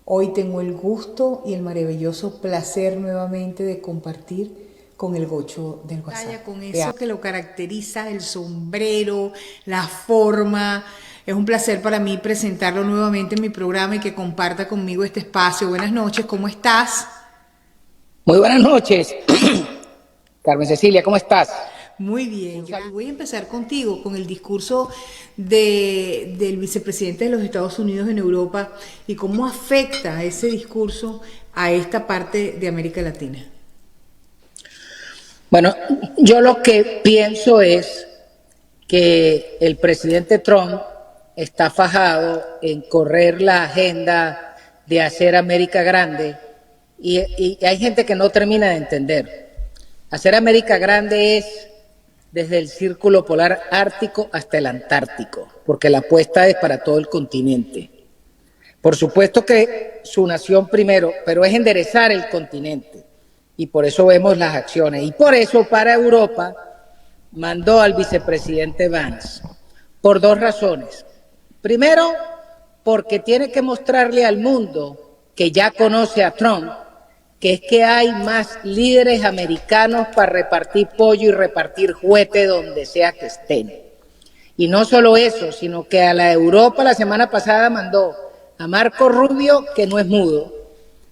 Hoy tengo el gusto y el maravilloso placer nuevamente de compartir con el Gocho del WhatsApp. Con eso que lo caracteriza, el sombrero, la forma. Es un placer para mí presentarlo nuevamente en mi programa y que comparta conmigo este espacio. Buenas noches, ¿cómo estás? Muy buenas noches, Carmen Cecilia, ¿cómo estás? Muy bien, voy a empezar contigo con el discurso del vicepresidente de los Estados Unidos en Europa y cómo afecta ese discurso a esta parte de América Latina. Bueno, yo lo que pienso es que el presidente Trump está fajado en correr la agenda de hacer América grande y hay gente que no termina de entender. Hacer América grande es desde el círculo polar ártico hasta el antártico, porque la apuesta es para todo el continente. Por supuesto que su nación primero, pero es enderezar el continente y por eso vemos las acciones. Y por eso para Europa mandó al vicepresidente Vance, por dos razones. Primero, porque tiene que mostrarle al mundo que ya conoce a Trump, que es que hay más líderes americanos para repartir pollo y repartir juguete donde sea que estén. Y no solo eso, sino que a la Europa la semana pasada mandó a Marco Rubio, que no es mudo,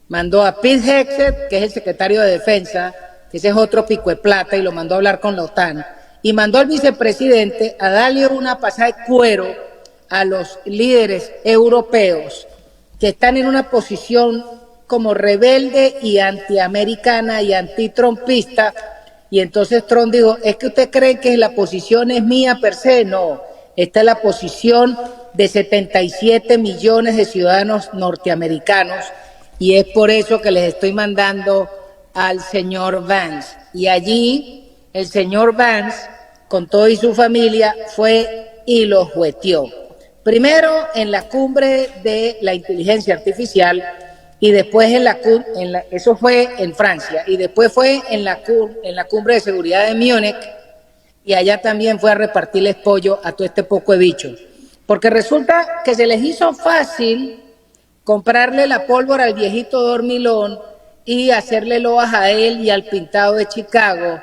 mandó a Pete Hegseth, que es el secretario de Defensa, que ese es otro pico de plata, y lo mandó a hablar con la OTAN, y mandó al vicepresidente a darle una pasada de cuero a los líderes europeos que están en una posición como rebelde y antiamericana y antitrumpista, y entonces Trump dijo, ¿es que usted cree que la posición es mía per se? No, esta es la posición de 77 millones de ciudadanos norteamericanos, y es por eso que les estoy mandando al señor Vance. Y allí el señor Vance, con todo y su familia, fue y los jueteó. Primero en la cumbre de la inteligencia artificial, y después eso fue en Francia, y después fue en la cumbre de seguridad de Múnich, y allá también fue a repartirles pollo a todo este poco de bichos. Porque resulta que se les hizo fácil comprarle la pólvora al viejito dormilón y hacerle loas a él y al pintado de Chicago.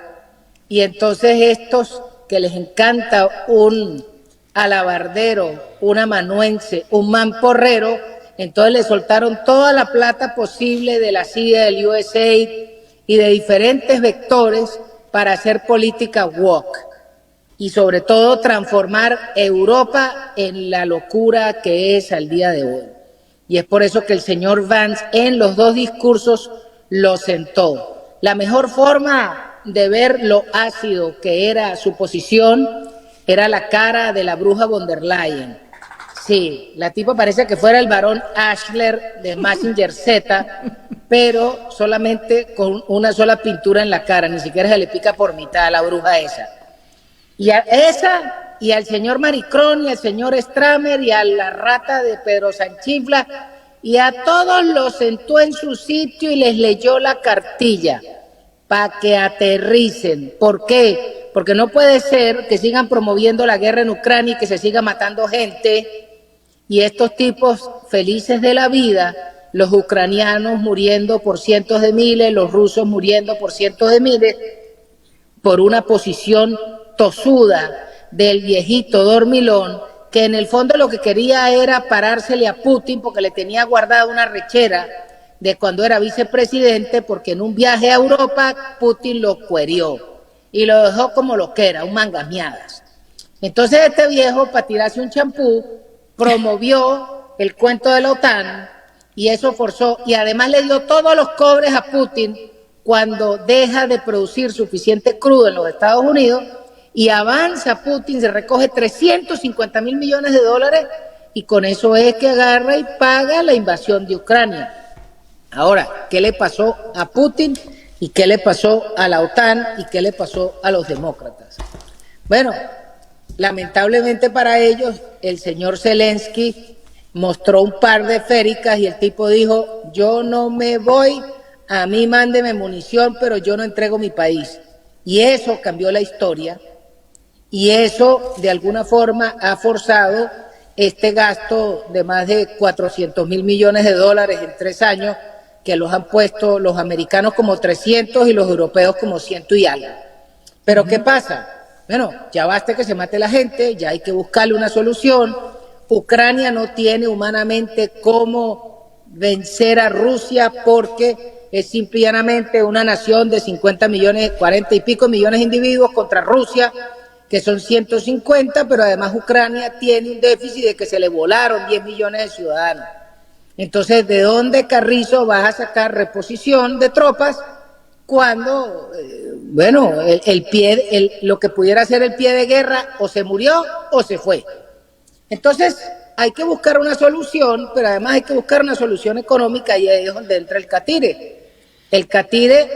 Y entonces estos que les encanta un alabardero, un amanuense, un mamporrero, entonces le soltaron toda la plata posible de la CIA, del USAID y de diferentes vectores para hacer política woke y sobre todo transformar Europa en la locura que es al día de hoy. Y es por eso que el señor Vance en los dos discursos lo sentó. La mejor forma de ver lo ácido que era su posición era la cara de la bruja von der Leyen. Sí, la tipa parece que fuera el varón Ashler de Mazinger Z, pero solamente con una sola pintura en la cara, ni siquiera se le pica por mitad a la bruja esa. Y a esa, y al señor Maricrón, y al señor Stramer, y a la rata de Pedro Sanchifla, y a todos los sentó en su sitio y les leyó la cartilla para que aterricen. ¿Por qué? Porque no puede ser que sigan promoviendo la guerra en Ucrania y que se siga matando gente, y estos tipos felices de la vida, los ucranianos muriendo por cientos de miles, los rusos muriendo por cientos de miles, por una posición tosuda del viejito dormilón, que en el fondo lo que quería era parársele a Putin porque le tenía guardada una rechera de cuando era vicepresidente, porque en un viaje a Europa Putin lo cuerió y lo dejó como lo que era, un mangamiadas. Entonces este viejo, para tirarse un champú, promovió el cuento de la OTAN y eso forzó, y además le dio todos los cobres a Putin cuando deja de producir suficiente crudo en los Estados Unidos y avanza Putin, se recoge 350 mil millones de dólares y con eso es que agarra y paga la invasión de Ucrania. Ahora, ¿qué le pasó a Putin y qué le pasó a la OTAN y qué le pasó a los demócratas? Bueno, lamentablemente para ellos, el señor Zelensky mostró un par de féricas y el tipo dijo, yo no me voy, a mí mándeme munición, pero yo no entrego mi país. Y eso cambió la historia y eso de alguna forma ha forzado este gasto de más de 400 mil millones de dólares en 3 años, que los han puesto los americanos como 300 y los europeos como 100 y algo. Pero ¿qué pasa? Bueno, ya basta que se mate la gente, ya hay que buscarle una solución. Ucrania no tiene humanamente cómo vencer a Rusia porque es simplemente una nación de 50 millones, 40 y pico millones de individuos contra Rusia, que son 150, pero además Ucrania tiene un déficit de que se le volaron 10 millones de ciudadanos. Entonces, ¿de dónde, Carrizo, vas a sacar reposición de tropas cuando, lo que pudiera ser el pie de guerra o se murió o se fue? Entonces, hay que buscar una solución, pero además hay que buscar una solución económica y ahí es donde entra el Catire. El Catire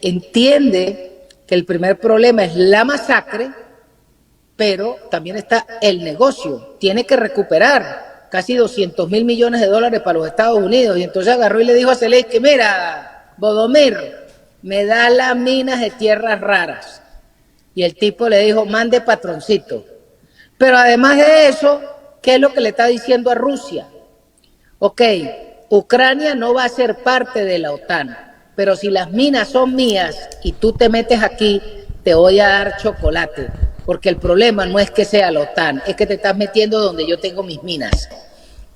entiende que el primer problema es la masacre, pero también está el negocio. Tiene que recuperar casi 200 mil millones de dólares para los Estados Unidos. Y entonces agarró y le dijo a Zelensky, mira, Bodomir, me da las minas de tierras raras. Y el tipo le dijo, mande patroncito. Pero además de eso, ¿qué es lo que le está diciendo a Rusia? Ok, Ucrania no va a ser parte de la OTAN, pero si las minas son mías y tú te metes aquí, te voy a dar chocolate, porque el problema no es que sea la OTAN, es que te estás metiendo donde yo tengo mis minas.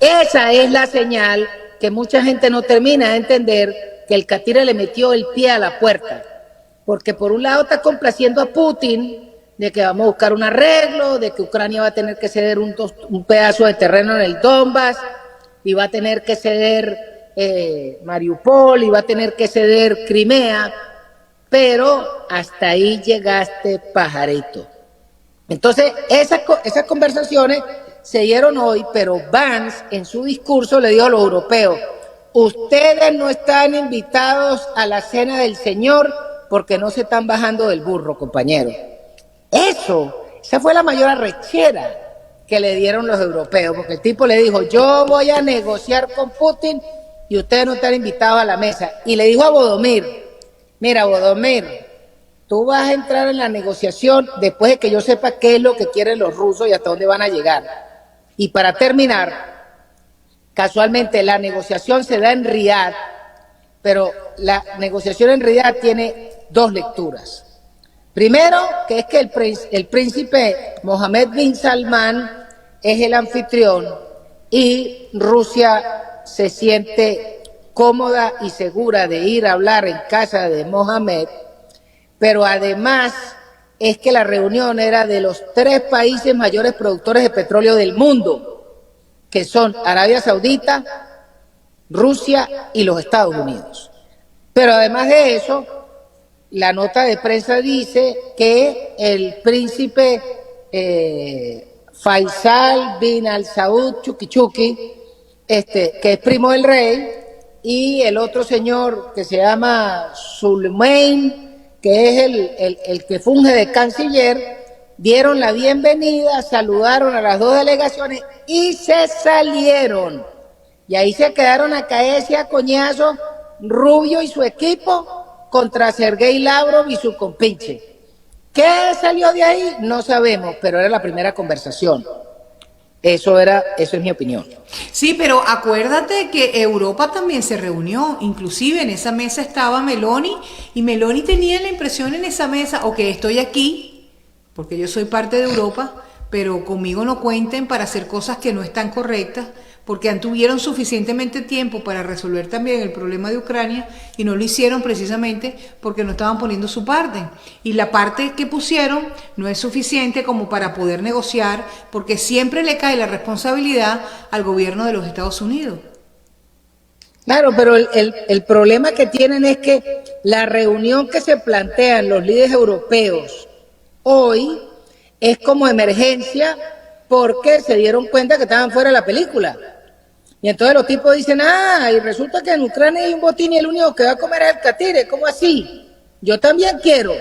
Esa es la señal que mucha gente no termina de entender, que el Catire le metió el pie a la puerta, porque por un lado está complaciendo a Putin, de que vamos a buscar un arreglo, de que Ucrania va a tener que ceder un pedazo de terreno en el Donbass, y va a tener que ceder Mariupol, y va a tener que ceder Crimea, pero hasta ahí llegaste, pajarito. Entonces, esas conversaciones se dieron hoy, pero Vance en su discurso le dijo a los europeos, ustedes no están invitados a la cena del Señor porque no se están bajando del burro, compañeros. Esa fue la mayor arrechera que le dieron los europeos, porque el tipo le dijo, yo voy a negociar con Putin y ustedes no están invitados a la mesa. Y le dijo a Bodomir, mira, Bodomir, tú vas a entrar en la negociación después de que yo sepa qué es lo que quieren los rusos y hasta dónde van a llegar. Y para terminar, casualmente la negociación se da en Riad, pero la negociación en Riad tiene 2 lecturas. Primero, que es que el príncipe Mohammed bin Salman es el anfitrión y Rusia se siente cómoda y segura de ir a hablar en casa de Mohammed, pero además es que la reunión era de los 3 países mayores productores de petróleo del mundo, que son Arabia Saudita, Rusia y los Estados Unidos. Pero además de eso, la nota de prensa dice que el príncipe Faisal bin Al Saud Chuki, que es primo del rey, y el otro señor que se llama Suleyman, que es el que funge de canciller, dieron la bienvenida, saludaron a las 2 delegaciones y se salieron. Y ahí se quedaron a caerse a coñazo Rubio y su equipo contra Sergei Lavrov y su compinche. ¿Qué salió de ahí? No sabemos, pero era la primera conversación. Eso es mi opinión. Sí, pero acuérdate que Europa también se reunió, inclusive en esa mesa estaba Meloni, y Meloni tenía la impresión en esa mesa, ok, estoy aquí, porque yo soy parte de Europa, pero conmigo no cuenten para hacer cosas que no están correctas, porque tuvieron suficientemente tiempo para resolver también el problema de Ucrania y no lo hicieron precisamente porque no estaban poniendo su parte. Y la parte que pusieron no es suficiente como para poder negociar, porque siempre le cae la responsabilidad al gobierno de los Estados Unidos. Claro, pero el problema que tienen es que la reunión que se plantean los líderes europeos hoy es como emergencia porque se dieron cuenta que estaban fuera de la película. Y entonces los tipos dicen, y resulta que en Ucrania hay un botín y el único que va a comer es el Catire. ¿Cómo así? Yo también quiero.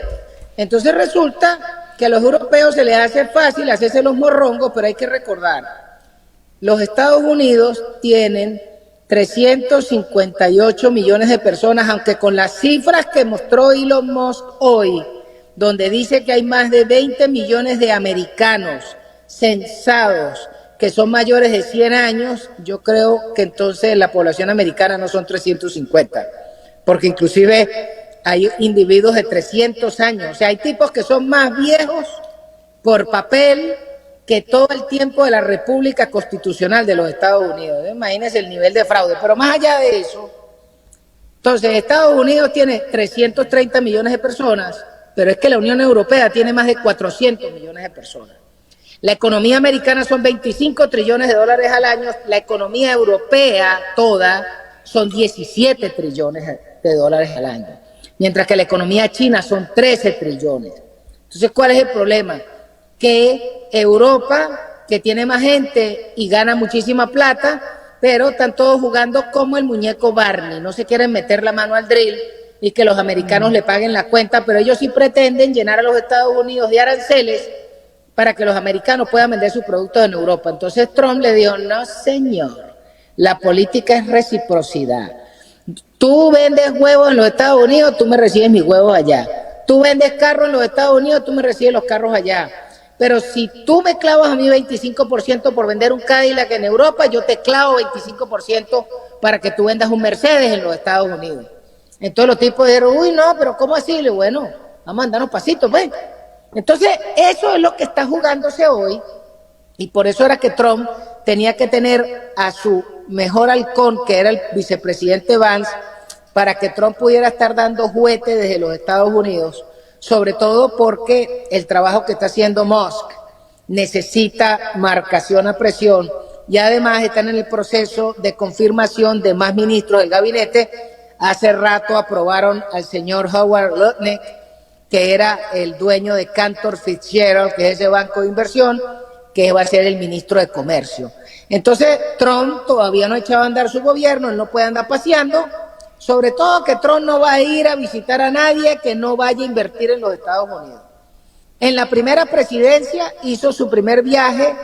Entonces resulta que a los europeos se les hace fácil hacerse los morrongos, pero hay que recordar, los Estados Unidos tienen 358 millones de personas, aunque con las cifras que mostró Elon Musk hoy, donde dice que hay más de 20 millones de americanos censados que son mayores de 100 años, yo creo que entonces la población americana no son 350, porque inclusive hay individuos de 300 años, o sea, hay tipos que son más viejos por papel que todo el tiempo de la República Constitucional de los Estados Unidos. Imagínense el nivel de fraude, pero más allá de eso, entonces Estados Unidos tiene 330 millones de personas, pero es que la Unión Europea tiene más de 400 millones de personas. La economía americana son 25 trillones de dólares al año, la economía europea toda son 17 trillones de dólares al año, mientras que la economía china son 13 trillones. Entonces, ¿cuál es el problema? Que Europa, que tiene más gente y gana muchísima plata, pero están todos jugando como el muñeco Barney, no se quieren meter la mano al drill y que los americanos le paguen la cuenta, pero ellos sí pretenden llenar a los Estados Unidos de aranceles para que los americanos puedan vender sus productos en Europa. Entonces Trump le dijo, no señor, la política es reciprocidad. Tú vendes huevos en los Estados Unidos, tú me recibes mis huevos allá. Tú vendes carros en los Estados Unidos, tú me recibes los carros allá. Pero si tú me clavas a mí 25% por vender un Cadillac en Europa, yo te clavo 25% para que tú vendas un Mercedes en los Estados Unidos. Entonces los tipos dijeron, uy, no, pero ¿cómo así? Le digo, bueno, vamos a andarnos pasitos, pues. Entonces, eso es lo que está jugándose hoy, y por eso era que Trump tenía que tener a su mejor halcón, que era el vicepresidente Vance, para que Trump pudiera estar dando juguete desde los Estados Unidos, sobre todo porque el trabajo que está haciendo Musk necesita marcación a presión, y además están en el proceso de confirmación de más ministros del gabinete. Hace rato aprobaron al señor Howard Lutnick, que era el dueño de Cantor Fitzgerald, que es ese banco de inversión, que va a ser el ministro de Comercio. Entonces, Trump todavía no ha echado a andar su gobierno, él no puede andar paseando, sobre todo que Trump no va a ir a visitar a nadie que no vaya a invertir en los Estados Unidos. En la primera presidencia hizo su primer viaje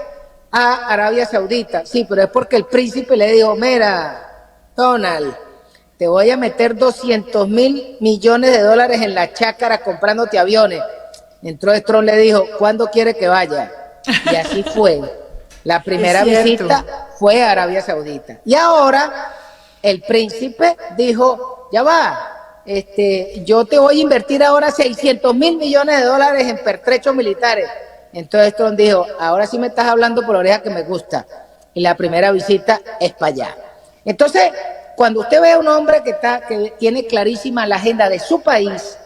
a Arabia Saudita, sí, pero es porque el príncipe le dijo, mira, Donald, te voy a meter 200.000 millones de dólares en la chácara comprándote aviones. Entonces Trump le dijo, ¿cuándo quiere que vaya? Y así fue. La primera visita fue a Arabia Saudita. Y ahora el príncipe dijo, ya va, yo te voy a invertir ahora 600.000 millones de dólares en pertrechos militares. Entonces Trump dijo, ahora sí me estás hablando por la oreja que me gusta. Y la primera visita es para allá. Entonces, cuando usted ve a un hombre que tiene clarísima la agenda de su país,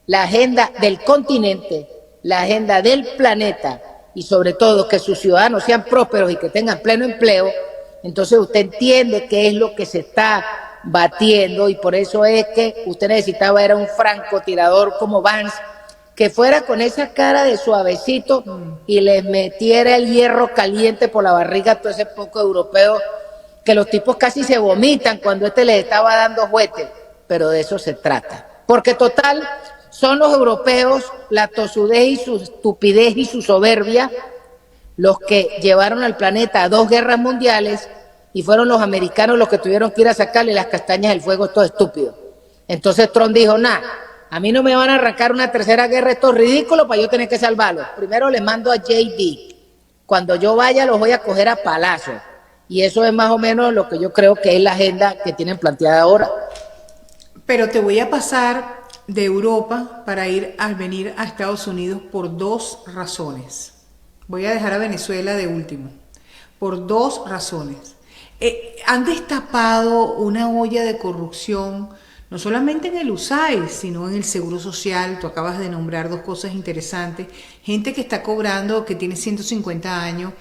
la agenda del continente, la agenda del planeta, y sobre todo que sus ciudadanos sean prósperos y que tengan pleno empleo, entonces usted entiende qué es lo que se está batiendo, y por eso es que usted necesitaba era un francotirador como Vance, que fuera con esa cara de suavecito y les metiera el hierro caliente por la barriga a todo ese poco europeo, que los tipos casi se vomitan cuando les estaba dando juguete, pero de eso se trata. Porque total, son los europeos, la tosudez y su estupidez y su soberbia, los que llevaron al planeta a 2 guerras mundiales, y fueron los americanos los que tuvieron que ir a sacarle las castañas del fuego a estos estúpidos. Entonces Trump dijo, a mí no me van a arrancar una tercera guerra estos ridículos para yo tener que salvarlos. Primero les mando a JD. Cuando yo vaya los voy a coger a palazos. Y eso es más o menos lo que yo creo que es la agenda que tienen planteada ahora. Pero te voy a pasar de Europa para venir a Estados Unidos por 2 razones. Voy a dejar a Venezuela de último. Por 2 razones. Han destapado una olla de corrupción, no solamente en el USAID, sino en el Seguro Social. Tú acabas de nombrar 2 cosas interesantes. Gente que está cobrando, que tiene 150 años.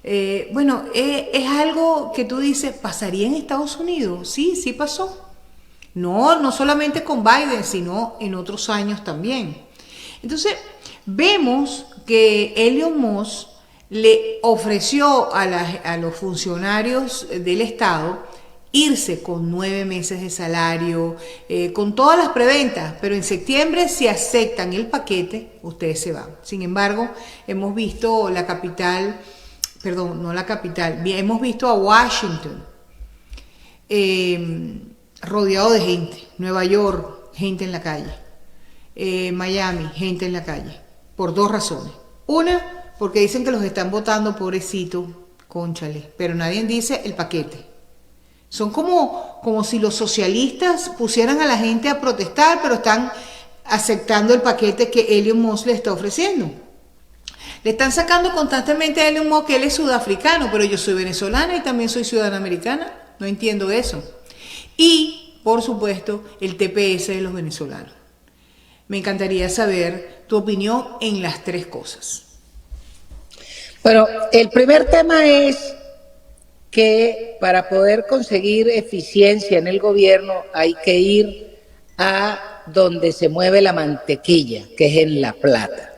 Es algo que tú dices, ¿pasaría en Estados Unidos? Sí, sí pasó. No solamente con Biden, sino en otros años también. Entonces, vemos que Elon Musk le ofreció a los funcionarios del Estado irse con 9 meses de salario, con todas las preventas, pero en septiembre, si aceptan el paquete, ustedes se van. Sin embargo, hemos visto hemos visto a Washington rodeado de gente, Nueva York, gente en la calle, Miami, gente en la calle, por 2 razones. Una, porque dicen que los están votando, pobrecitos, Cónchale, pero nadie dice el paquete. Son como si los socialistas pusieran a la gente a protestar, pero están aceptando el paquete que Elon Musk le está ofreciendo. Le están sacando constantemente a Elon Musk que él es sudafricano, pero yo soy venezolana y también soy ciudadana americana. No entiendo eso. Y, por supuesto, el TPS de los venezolanos. Me encantaría saber tu opinión en las tres cosas. Bueno, el primer tema es que para poder conseguir eficiencia en el gobierno hay que ir a donde se mueve la mantequilla, que es en La Plata.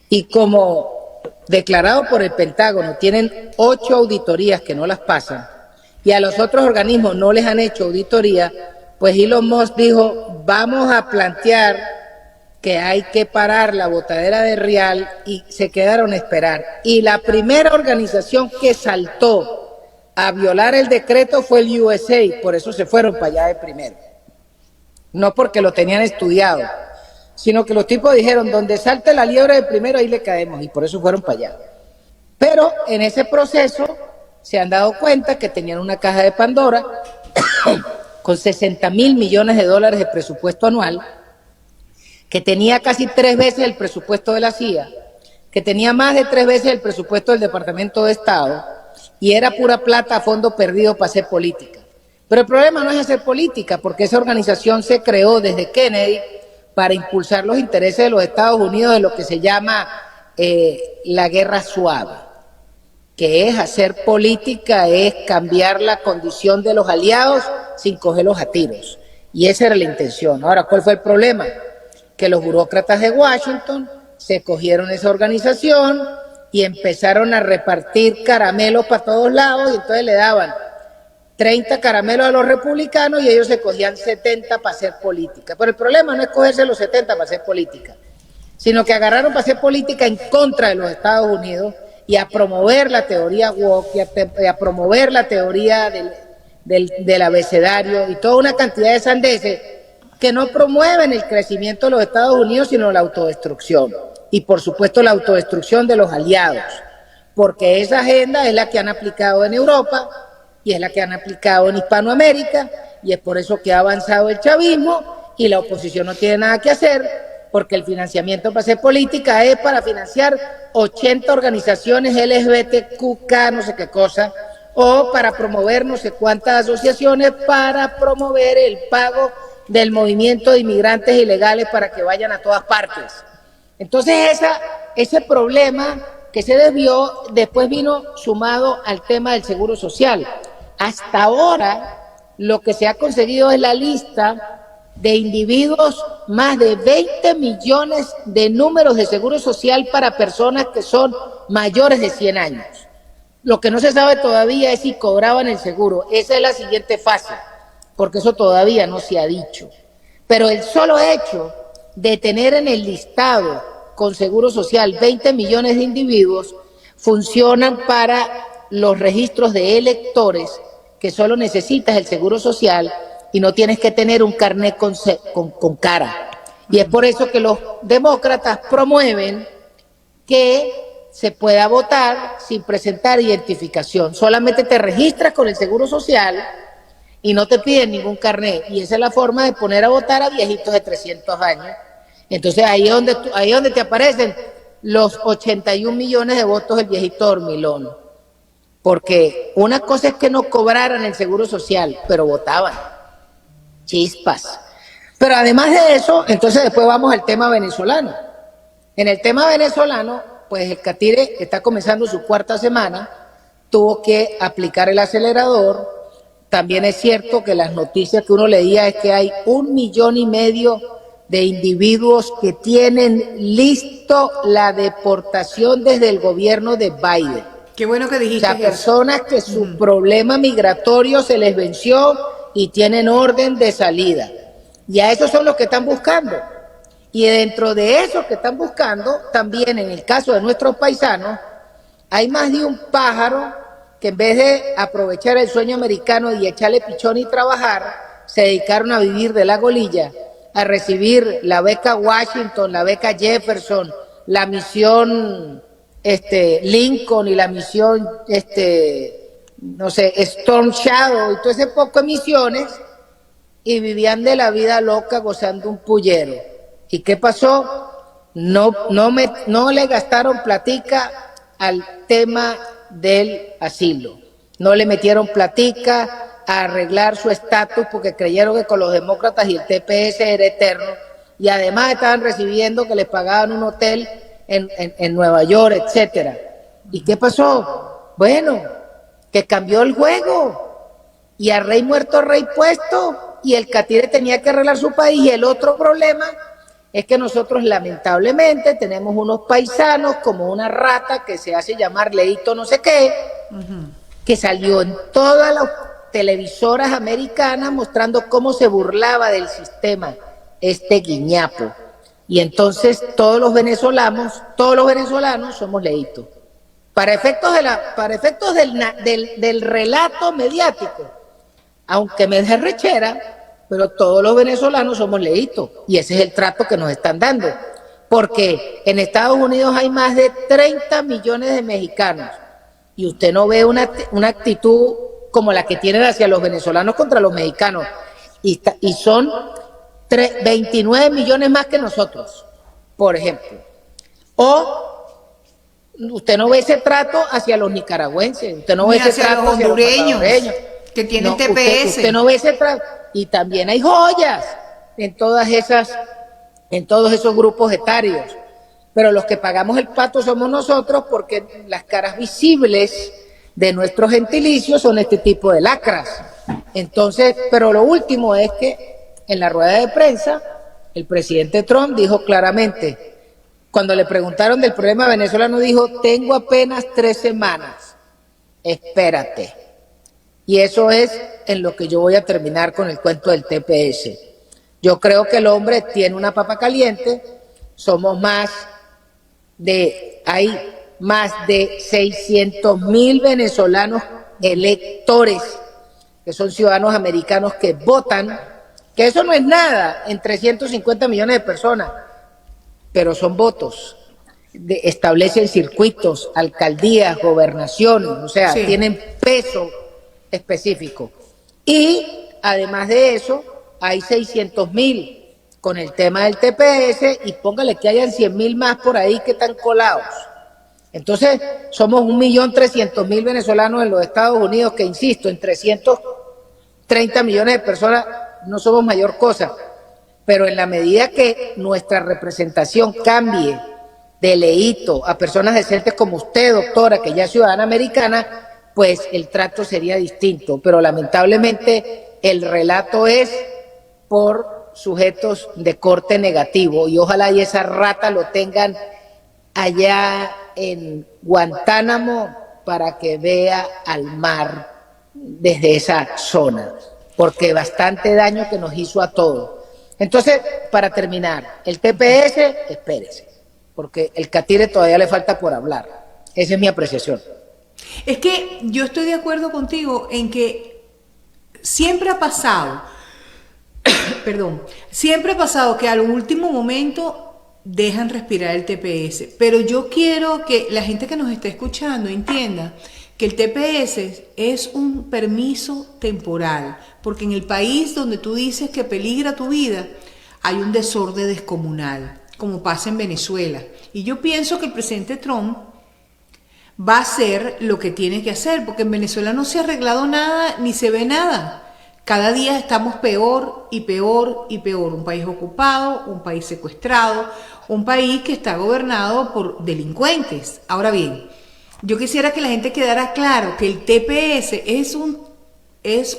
Y como declarado por el Pentágono, tienen 8 auditorías que no las pasan, y a los otros organismos no les han hecho auditoría, pues Elon Musk dijo, vamos a plantear que hay que parar la botadera de Rial, y se quedaron a esperar. Y la primera organización que saltó a violar el decreto fue el USA, por eso se fueron para allá de primero. No porque lo tenían estudiado, sino que los tipos dijeron, donde salte la liebre de primero, ahí le caemos, y por eso fueron para allá. Pero en ese proceso se han dado cuenta que tenían una caja de Pandora con 60.000 millones de dólares de presupuesto anual, que tenía casi 3 veces el presupuesto de la CIA, que tenía más de 3 veces el presupuesto del Departamento de Estado, y era pura plata a fondo perdido para hacer política. Pero el problema no es hacer política, porque esa organización se creó desde Kennedy para impulsar los intereses de los Estados Unidos de lo que se llama la guerra suave, que es hacer política, es cambiar la condición de los aliados sin cogerlos a tiros. Y esa era la intención. Ahora, ¿cuál fue el problema? Que los burócratas de Washington se cogieron esa organización y empezaron a repartir caramelos para todos lados, y entonces le daban 30 caramelos a los republicanos y ellos se cogían 70 para hacer política. Pero el problema no es cogerse los 70 para hacer política, sino que agarraron para hacer política en contra de los Estados Unidos y a promover la teoría woke y a promover la teoría del abecedario y toda una cantidad de sandeces que no promueven el crecimiento de los Estados Unidos, sino la autodestrucción. Y por supuesto la autodestrucción de los aliados, porque esa agenda es la que han aplicado en Europa y es la que han aplicado en Hispanoamérica, y es por eso que ha avanzado el chavismo y la oposición no tiene nada que hacer, porque el financiamiento para hacer política es para financiar 80 organizaciones LGBTQ, no sé qué cosa, o para promover no sé cuántas asociaciones para promover el pago del movimiento de inmigrantes ilegales para que vayan a todas partes. Entonces ese problema que se desvió después vino sumado al tema del seguro social. Hasta ahora lo que se ha conseguido es la lista de individuos, más de 20 millones de números de seguro social para personas que son mayores de 100 años. Lo que no se sabe todavía es si cobraban el seguro. Esa es la siguiente fase, porque eso todavía no se ha dicho. Pero el solo hecho de tener en el listado con seguro social 20 millones de individuos funcionan para los registros de electores, que solo necesitas el seguro social y no tienes que tener un carnet con cara. Y es por eso que los demócratas promueven que se pueda votar sin presentar identificación. Solamente te registras con el seguro social y no te piden ningún carnet. Y esa es la forma de poner a votar a viejitos de 300 años. Entonces ahí es donde te aparecen los 81 millones de votos del viejito dormilón. Porque una cosa es que no cobraran el seguro social, pero votaban. Chispas. Pero además de eso, entonces después vamos al tema venezolano. En el tema venezolano, pues el Catire está comenzando su 4ª semana, tuvo que aplicar el acelerador. También es cierto que las noticias que uno leía es que hay 1,5 millones de individuos que tienen listo la deportación desde el gobierno de Biden. Qué bueno que dijiste. O sea, personas que su problema migratorio se les venció y tienen orden de salida. Y a esos son los que están buscando. Y dentro de esos que están buscando, también en el caso de nuestros paisanos, hay más de un pájaro que en vez de aprovechar el sueño americano y echarle pichón y trabajar, se dedicaron a vivir de la golilla, a recibir la beca Washington, la beca Jefferson, la misión Lincoln y la misión, no sé, Storm Shadow y todo ese poco de misiones, y vivían de la vida loca gozando un pullero. ¿Y qué pasó? No le gastaron platica al tema del asilo. No le metieron platica a arreglar su estatus porque creyeron que con los demócratas y el TPS era eterno. Y además estaban recibiendo que les pagaban un hotel en Nueva York, etcétera. ¿Y qué pasó? Bueno, que cambió el juego. Y a rey muerto, rey puesto. Y el catire tenía que arreglar su país. Y el otro problema es que nosotros lamentablemente tenemos unos paisanos como una rata que se hace llamar Leito no sé qué, que salió en todas las televisoras americanas mostrando cómo se burlaba del sistema, guiñapo. Y entonces todos los venezolanos somos Leito. Para efectos del relato mediático, aunque me dé rechera, pero todos los venezolanos somos Leito, y ese es el trato que nos están dando, porque en Estados Unidos hay más de 30 millones de mexicanos, y usted no ve una actitud como la que tienen hacia los venezolanos contra los mexicanos, y son 29 millones más que nosotros, por ejemplo. O usted no ve ese trato hacia los nicaragüenses, usted no ve ese trato hacia los hondureños, que tienen TPS. Usted no ve ese trato. Y también hay joyas en todos esos grupos etarios. Pero los que pagamos el pato somos nosotros, porque las caras visibles de nuestros gentilicios son este tipo de lacras. Entonces, pero lo último es que en la rueda de prensa el presidente Trump dijo claramente, cuando le preguntaron del problema venezolano, dijo: tengo apenas 3 semanas, espérate. Y eso es en lo que yo voy a terminar con el cuento del TPS. Yo creo que el hombre tiene una papa caliente. Hay más de 600,000 venezolanos electores, que son ciudadanos americanos que votan, que eso no es nada en 350 millones de personas, pero son votos. Establecen circuitos, alcaldías, gobernaciones, o sea, sí, tienen peso específico. Y además de eso, hay 600,000 con el tema del TPS, y póngale que hayan 100,000 más por ahí que están colados. Entonces, somos 1.300.000 venezolanos en los Estados Unidos, que insisto, en 330 millones de personas no somos mayor cosa. Pero en la medida que nuestra representación cambie de Leito a personas decentes como usted, doctora, que ya es ciudadana americana, pues el trato sería distinto. Pero lamentablemente el relato es por sujetos de corte negativo, y ojalá y esa rata lo tengan allá en Guantánamo para que vea al mar desde esa zona, porque bastante daño que nos hizo a todos. Entonces, para terminar, el TPS, espérese, porque el catire todavía le falta por hablar. Esa es mi apreciación. Es que yo estoy de acuerdo contigo en que siempre ha pasado, siempre ha pasado que al último momento dejan respirar el TPS, pero yo quiero que la gente que nos está escuchando entienda que el TPS es un permiso temporal, porque en el país donde tú dices que peligra tu vida, hay un desorden descomunal, como pasa en Venezuela. Y yo pienso que el presidente Trump va a hacer lo que tiene que hacer, porque en Venezuela no se ha arreglado nada, ni se ve nada. Cada día estamos peor y peor y peor. Un país ocupado, un país secuestrado, un país que está gobernado por delincuentes. Ahora bien, yo quisiera que la gente quedara claro que el TPS es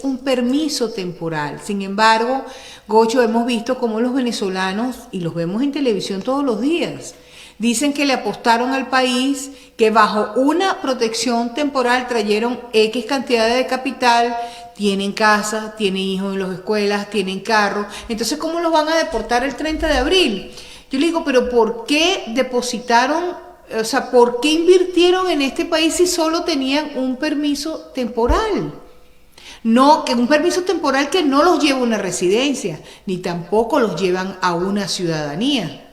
un permiso temporal. Sin embargo, Gocho, hemos visto cómo los venezolanos, y los vemos en televisión todos los días, dicen que le apostaron al país, que bajo una protección temporal trajeron X cantidad de capital, tienen casa, tienen hijos en las escuelas, tienen carro. Entonces, ¿cómo los van a deportar el 30 de abril? Yo le digo, pero ¿por qué depositaron, o sea, por qué invirtieron en este país si solo tenían un permiso temporal? No, que un permiso temporal que no los lleva a una residencia, ni tampoco los llevan a una ciudadanía.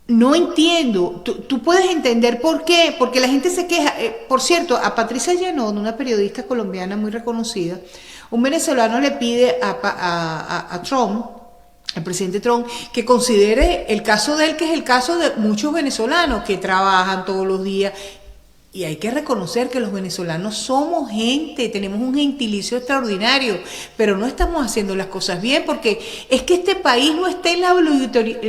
no entiendo, tú puedes entender por qué, porque la gente se queja. Por cierto, a Patricia Llenón, una periodista colombiana muy reconocida, un venezolano le pide a Trump, al presidente Trump, que considere el caso de él, que es el caso de muchos venezolanos que trabajan todos los días. Y hay que reconocer que los venezolanos somos gente, tenemos un gentilicio extraordinario, pero no estamos haciendo las cosas bien, porque es que este país no está en la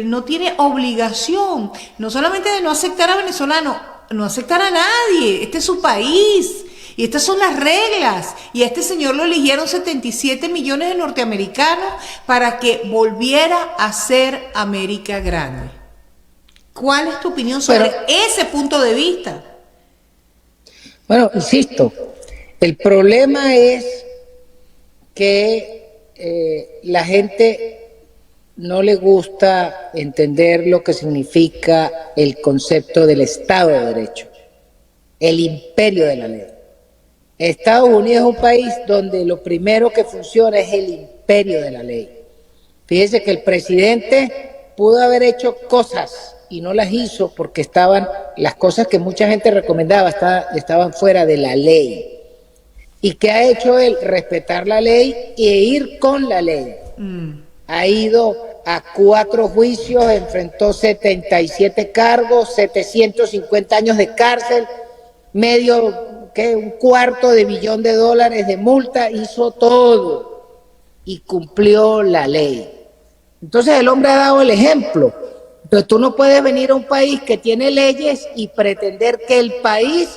no tiene obligación, no solamente de no aceptar a venezolanos, no aceptar a nadie, este es su país. Y estas son las reglas. Y a este señor lo eligieron 77 millones de norteamericanos para que volviera a ser América grande. ¿Cuál es tu opinión sobre ese punto de vista? Bueno, insisto, el problema es que la gente no le gusta entender lo que significa el concepto del Estado de Derecho, el imperio de la ley. Estados Unidos es un país donde lo primero que funciona es el imperio de la ley. Fíjese que el presidente pudo haber hecho cosas y no las hizo porque estaban, las cosas que mucha gente recomendaba estaban fuera de la ley. ¿Y qué ha hecho él? Respetar la ley e ir con la ley. Ha ido a 4 juicios, enfrentó 77 cargos, 750 años de cárcel, un $250 millón de multa, hizo todo y cumplió la ley. Entonces el hombre ha dado el ejemplo. Entonces tú no puedes venir a un país que tiene leyes y pretender que el país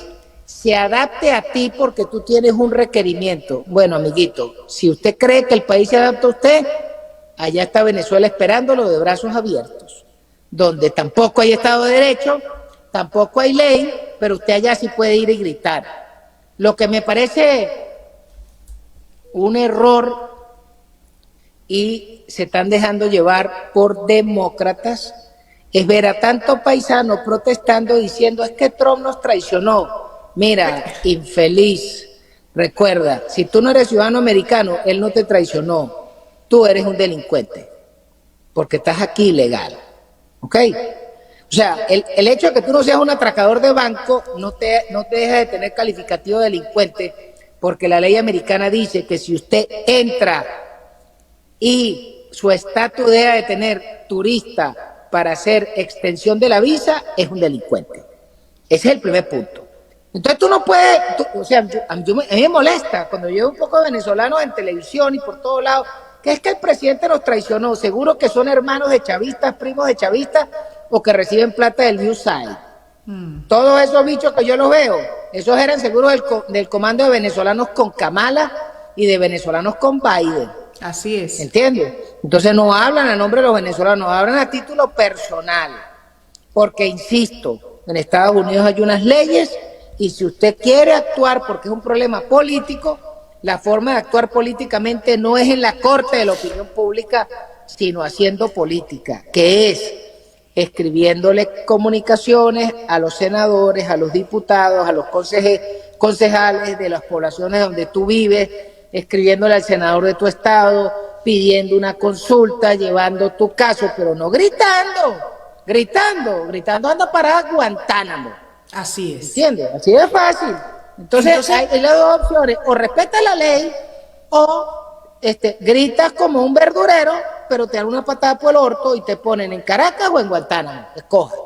se adapte a ti porque tú tienes un requerimiento. Bueno, amiguito, si usted cree que el país se adapta a usted, allá está Venezuela esperándolo de brazos abiertos, donde tampoco hay Estado de Derecho, tampoco hay ley, pero usted allá sí puede ir y gritar. Lo que me parece un error, y se están dejando llevar por demócratas, es ver a tantos paisanos protestando diciendo es que Trump nos traicionó. Mira, infeliz, recuerda, si tú no eres ciudadano americano, él no te traicionó, tú eres un delincuente, porque estás aquí ilegal, ¿ok? O sea, el hecho de que tú no seas un atracador de banco no te deja de tener calificativo de delincuente, porque la ley americana dice que si usted entra y su estatus deja de tener turista para hacer extensión de la visa, es un delincuente. Ese es el primer punto. Entonces tú no puedes, a mí me molesta cuando yo veo un poco de venezolanos en televisión y por todos lados, que es que el presidente nos traicionó, seguro que son hermanos de chavistas, primos de chavistas, o que reciben plata del USAID. Todos esos bichos que yo los veo, esos eran seguros del comando de venezolanos con Kamala y de venezolanos con Biden. Así es. ¿Entiendes? Entonces no hablan a nombre de los venezolanos, hablan a título personal. Porque, insisto, en Estados Unidos hay unas leyes y si usted quiere actuar porque es un problema político, la forma de actuar políticamente no es en la corte de la opinión pública, sino haciendo política, que es escribiéndole comunicaciones a los senadores, a los diputados, a los concejales de las poblaciones donde tú vives, escribiéndole al senador de tu estado, pidiendo una consulta, llevando tu caso, pero no gritando anda para Guantánamo. Así es. ¿Entiendes? Así de fácil. Entonces hay las dos opciones, o respeta la ley, o gritas como un verdurero, pero te dan una patada por el orto y te ponen en Caracas o en Guantánamo. Escoge.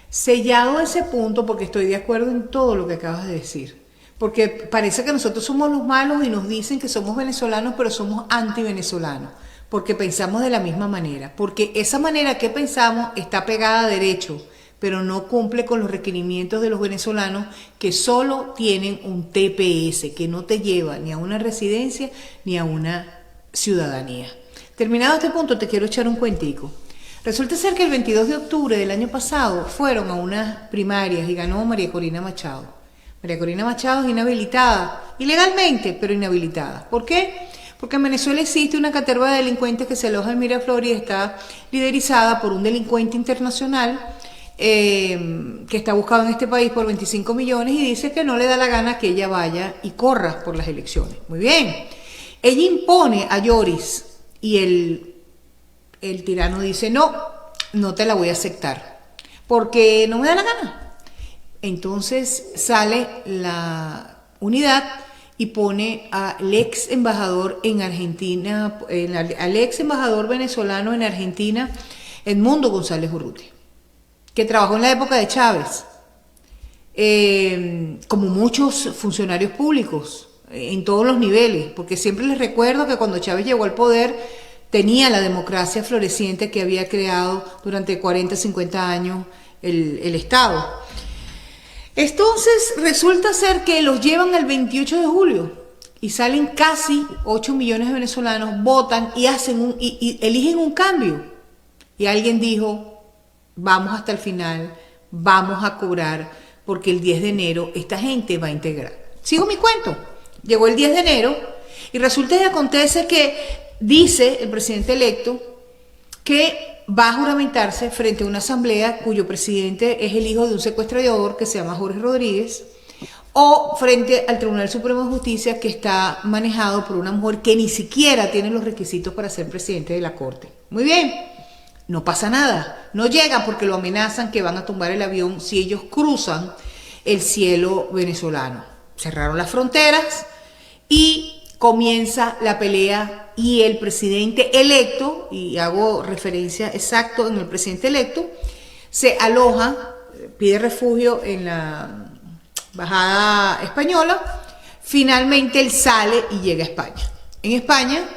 Sellado ese punto, porque estoy de acuerdo en todo lo que acabas de decir. Porque parece que nosotros somos los malos y nos dicen que somos venezolanos, pero somos anti-venezolanos, porque pensamos de la misma manera. Porque esa manera que pensamos está pegada a derecho, pero no cumple con los requerimientos de los venezolanos que solo tienen un TPS, que no te lleva ni a una residencia ni a una ciudadanía. Terminado este punto, te quiero echar un cuentico. Resulta ser que el 22 de octubre del año pasado fueron a unas primarias y ganó María Corina Machado. María Corina Machado es inhabilitada, ilegalmente, pero inhabilitada. ¿Por qué? Porque en Venezuela existe una caterva de delincuentes que se aloja en Miraflores y está liderizada por un delincuente internacional que está buscado en este país por 25 millones y dice que no le da la gana que ella vaya y corra por las elecciones. Muy bien. Ella impone a Lloris y el tirano dice, no te la voy a aceptar. porque no me da la gana. Entonces sale la unidad y pone al ex embajador en Argentina, al ex embajador venezolano en Argentina, Edmundo González Urrutia, que trabajó en la época de Chávez, como muchos funcionarios públicos, en todos los niveles, porque siempre les recuerdo que cuando Chávez llegó al poder tenía la democracia floreciente que había creado durante 40, 50 años el Estado. Entonces resulta ser que los llevan el 28 de julio y salen casi 8 millones de venezolanos, votan y y eligen un cambio. Y alguien dijo, vamos hasta el final, vamos a cobrar, porque el 10 de enero esta gente va a integrar. Sigo mi cuento. Llegó el 10 de enero y resulta y acontece que dice el presidente electo que va a juramentarse frente a una asamblea cuyo presidente es el hijo de un secuestrador que se llama Jorge Rodríguez, o frente al Tribunal Supremo de Justicia, que está manejado por una mujer que ni siquiera tiene los requisitos para ser presidente de la Corte. Muy bien, no pasa nada, no llegan porque lo amenazan que van a tumbar el avión si ellos cruzan el cielo venezolano. Cerraron las fronteras y comienza la pelea, y el presidente electo, y hago referencia exacto en el presidente electo, se aloja, pide refugio en la embajada española. Finalmente él sale y llega a España. En España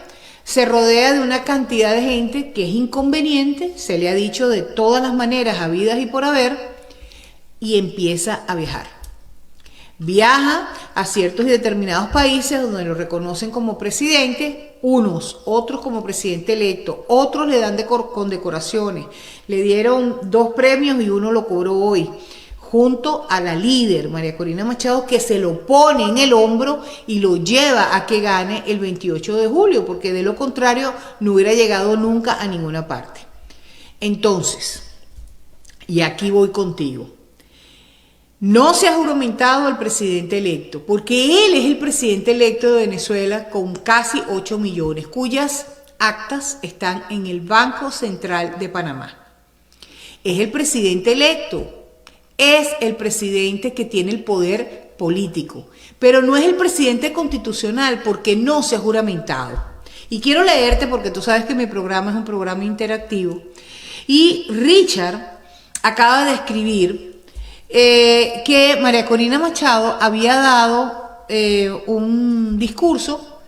se rodea de una cantidad de gente que es inconveniente, se le ha dicho de todas las maneras habidas y por haber, y empieza a viajar. Viaja a ciertos y determinados países donde lo reconocen como presidente, otros como presidente electo, otros le dan condecoraciones. Le dieron 2 premios y uno lo cobró hoy, junto a la líder, María Corina Machado, que se lo pone en el hombro y lo lleva a que gane el 28 de julio, porque de lo contrario no hubiera llegado nunca a ninguna parte. Entonces, y aquí voy contigo. No se ha juramentado al presidente electo, porque él es el presidente electo de Venezuela con casi 8 millones, cuyas actas están en el Banco Central de Panamá. Es el presidente electo, es el presidente que tiene el poder político, pero no es el presidente constitucional porque no se ha juramentado. Y quiero leerte, porque tú sabes que mi programa es un programa interactivo, y Richard acaba de escribir que María Corina Machado había dado un discurso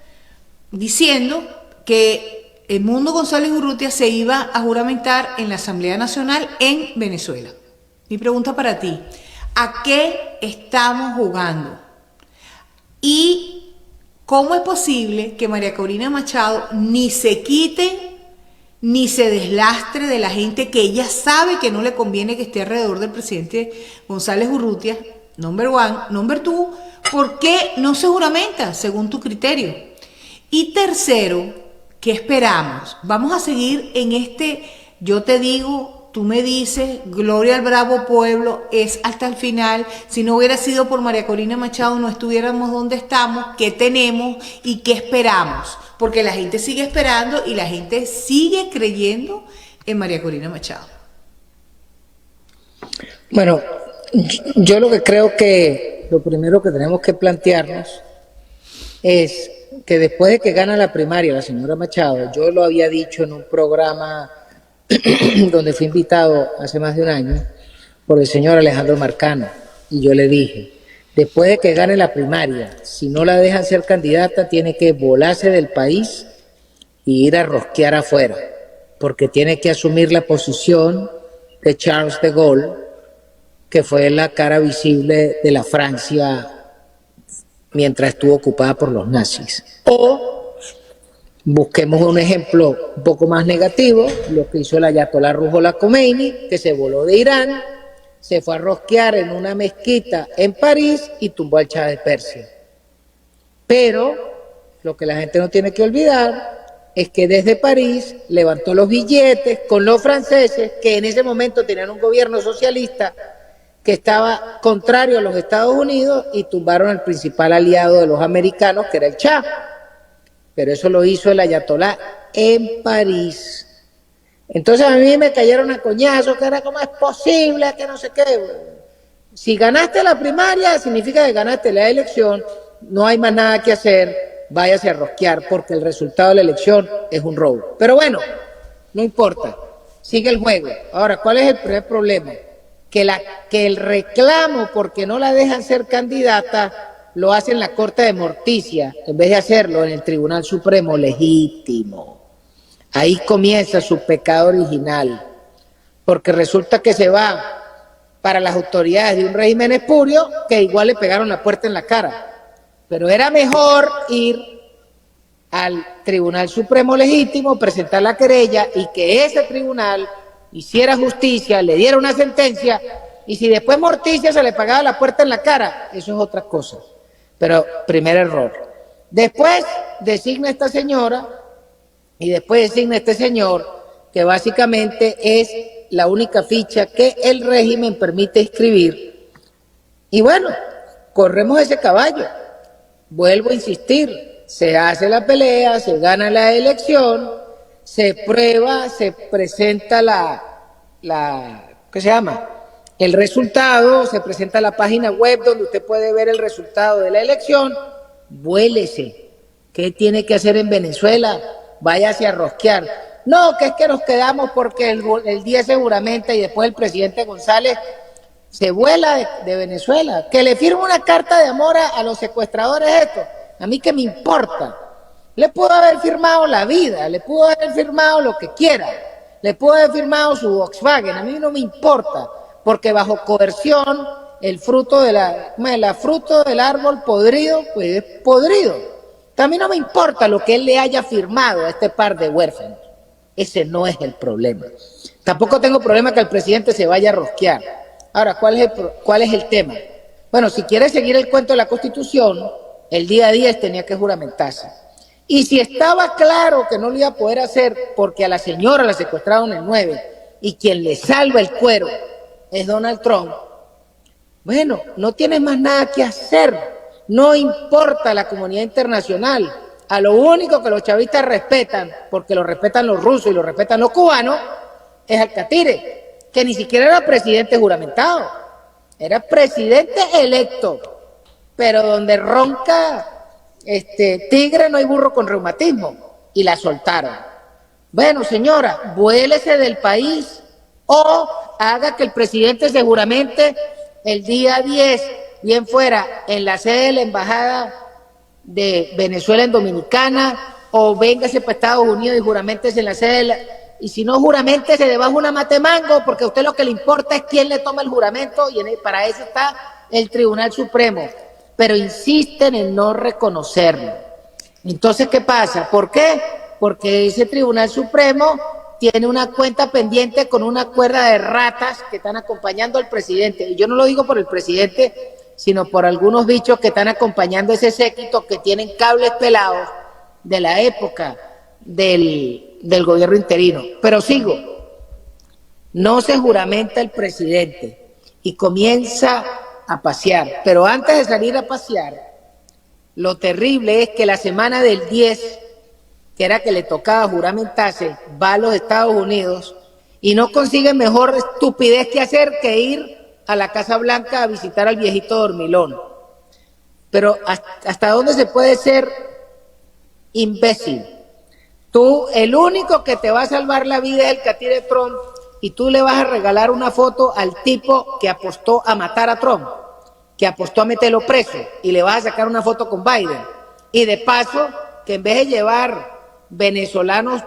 diciendo que Edmundo González Urrutia se iba a juramentar en la Asamblea Nacional en Venezuela. Mi pregunta para ti, ¿a qué estamos jugando? ¿Y cómo es posible que María Corina Machado ni se quite ni se deslastre de la gente que ella sabe que no le conviene que esté alrededor del presidente González Urrutia? Number one. Number two, ¿por qué no se juramenta según tu criterio? Y tercero, ¿qué esperamos? Vamos a seguir en yo te digo, tú me dices, gloria al bravo pueblo, es hasta el final. Si no hubiera sido por María Corina Machado, no estuviéramos donde estamos. ¿Qué tenemos y qué esperamos? Porque la gente sigue esperando y la gente sigue creyendo en María Corina Machado. Bueno, yo lo que creo que lo primero que tenemos que plantearnos es que después de que gana la primaria la señora Machado, yo lo había dicho en un programa donde fui invitado hace más de un año por el señor Alejandro Marcano, y yo le dije, después de que gane la primaria, si no la dejan ser candidata, tiene que volarse del país y ir a rosquear afuera, porque tiene que asumir la posición de Charles de Gaulle, que fue la cara visible de la Francia mientras estuvo ocupada por los nazis. O busquemos un ejemplo un poco más negativo, lo que hizo el ayatolá Ruhollah Khomeini, que se voló de Irán, se fue a rosquear en una mezquita en París y tumbó al Shah de Persia. Pero lo que la gente no tiene que olvidar es que desde París levantó los billetes con los franceses, que en ese momento tenían un gobierno socialista que estaba contrario a los Estados Unidos, y tumbaron al principal aliado de los americanos, que era el Shah. Pero eso lo hizo el ayatolá en París. Entonces a mí me cayeron a coñazos, que era como es posible, que no sé qué. Si ganaste la primaria, significa que ganaste la elección, no hay más nada que hacer, váyase a rosquear, porque el resultado de la elección es un robo. Pero bueno, no importa, sigue el juego. Ahora, ¿cuál es el primer problema? Que el reclamo porque no la dejan ser candidata lo hace en la Corte de Morticia, en vez de hacerlo en el Tribunal Supremo legítimo. Ahí comienza su pecado original, porque resulta que se va para las autoridades de un régimen espurio que igual le pegaron la puerta en la cara. Pero era mejor ir al Tribunal Supremo legítimo, presentar la querella y que ese tribunal hiciera justicia, le diera una sentencia, y si después Morticia se le pagaba la puerta en la cara, eso es otra cosa. Pero primer error. Después designa esta señora y después designa este señor, que básicamente es la única ficha que el régimen permite inscribir. Y bueno, corremos ese caballo. Vuelvo a insistir, se hace la pelea, se gana la elección, se prueba, se presenta ¿qué se llama? El resultado, se presenta la página web donde usted puede ver el resultado de la elección. Vuélese. ¿Qué tiene que hacer en Venezuela? Váyase a rosquear. No, que es que nos quedamos porque el 10 se juramenta y después el presidente González se vuela de Venezuela. Que le firme una carta de amor a los secuestradores esto. A mí qué me importa. Le pudo haber firmado la vida, le pudo haber firmado lo que quiera, le pudo haber firmado su Volkswagen, a mí no me importa, porque bajo coerción el fruto fruto del árbol podrido, pues es podrido. A mí no me importa lo que él le haya firmado a este par de huérfanos. Ese no es el problema. Tampoco tengo problema que el presidente se vaya a rosquear. Ahora, ¿cuál es el tema? Bueno, si quiere seguir el cuento de la Constitución, el día 10 tenía que juramentarse. Y si estaba claro que no lo iba a poder hacer porque a la señora la secuestraron el 9 y quien le salva el cuero es Donald Trump, bueno, no tienes más nada que hacer. No importa la comunidad internacional. A lo único que los chavistas respetan, porque lo respetan los rusos y lo respetan los cubanos, es al Catire, que ni siquiera era presidente juramentado, era presidente electo, pero donde ronca tigre no hay burro con reumatismo, y la soltaron. Bueno, señora, vuélese del país o haga que el presidente se juramente el día 10, bien fuera en la sede de la embajada de Venezuela en Dominicana, o véngase para Estados Unidos y juramentese en la sede y si no juramentese debajo de una matemango, porque a usted lo que le importa es quién le toma el juramento, y para eso está el Tribunal Supremo, pero insisten en no reconocerlo. Entonces, ¿qué pasa? ¿Por qué? Porque ese Tribunal Supremo tiene una cuenta pendiente con una cuerda de ratas que están acompañando al presidente, y yo no lo digo por el presidente, sino por algunos bichos que están acompañando ese séquito que tienen cables pelados de la época del gobierno interino. Pero sigo, no se juramenta el presidente y comienza a pasear, pero antes de salir a pasear, lo terrible es que la semana del 10, que era que le tocaba juramentarse, va a los Estados Unidos y no consigue mejor estupidez que hacer que ir a la Casa Blanca a visitar al viejito dormilón. Pero ¿hasta dónde se puede ser imbécil? Tú, el único que te va a salvar la vida es el Catire Trump, y tú le vas a regalar una foto al tipo que apostó a matar a Trump, que apostó a meterlo preso, y le vas a sacar una foto con Biden. Y de paso, que en vez de llevar venezolanos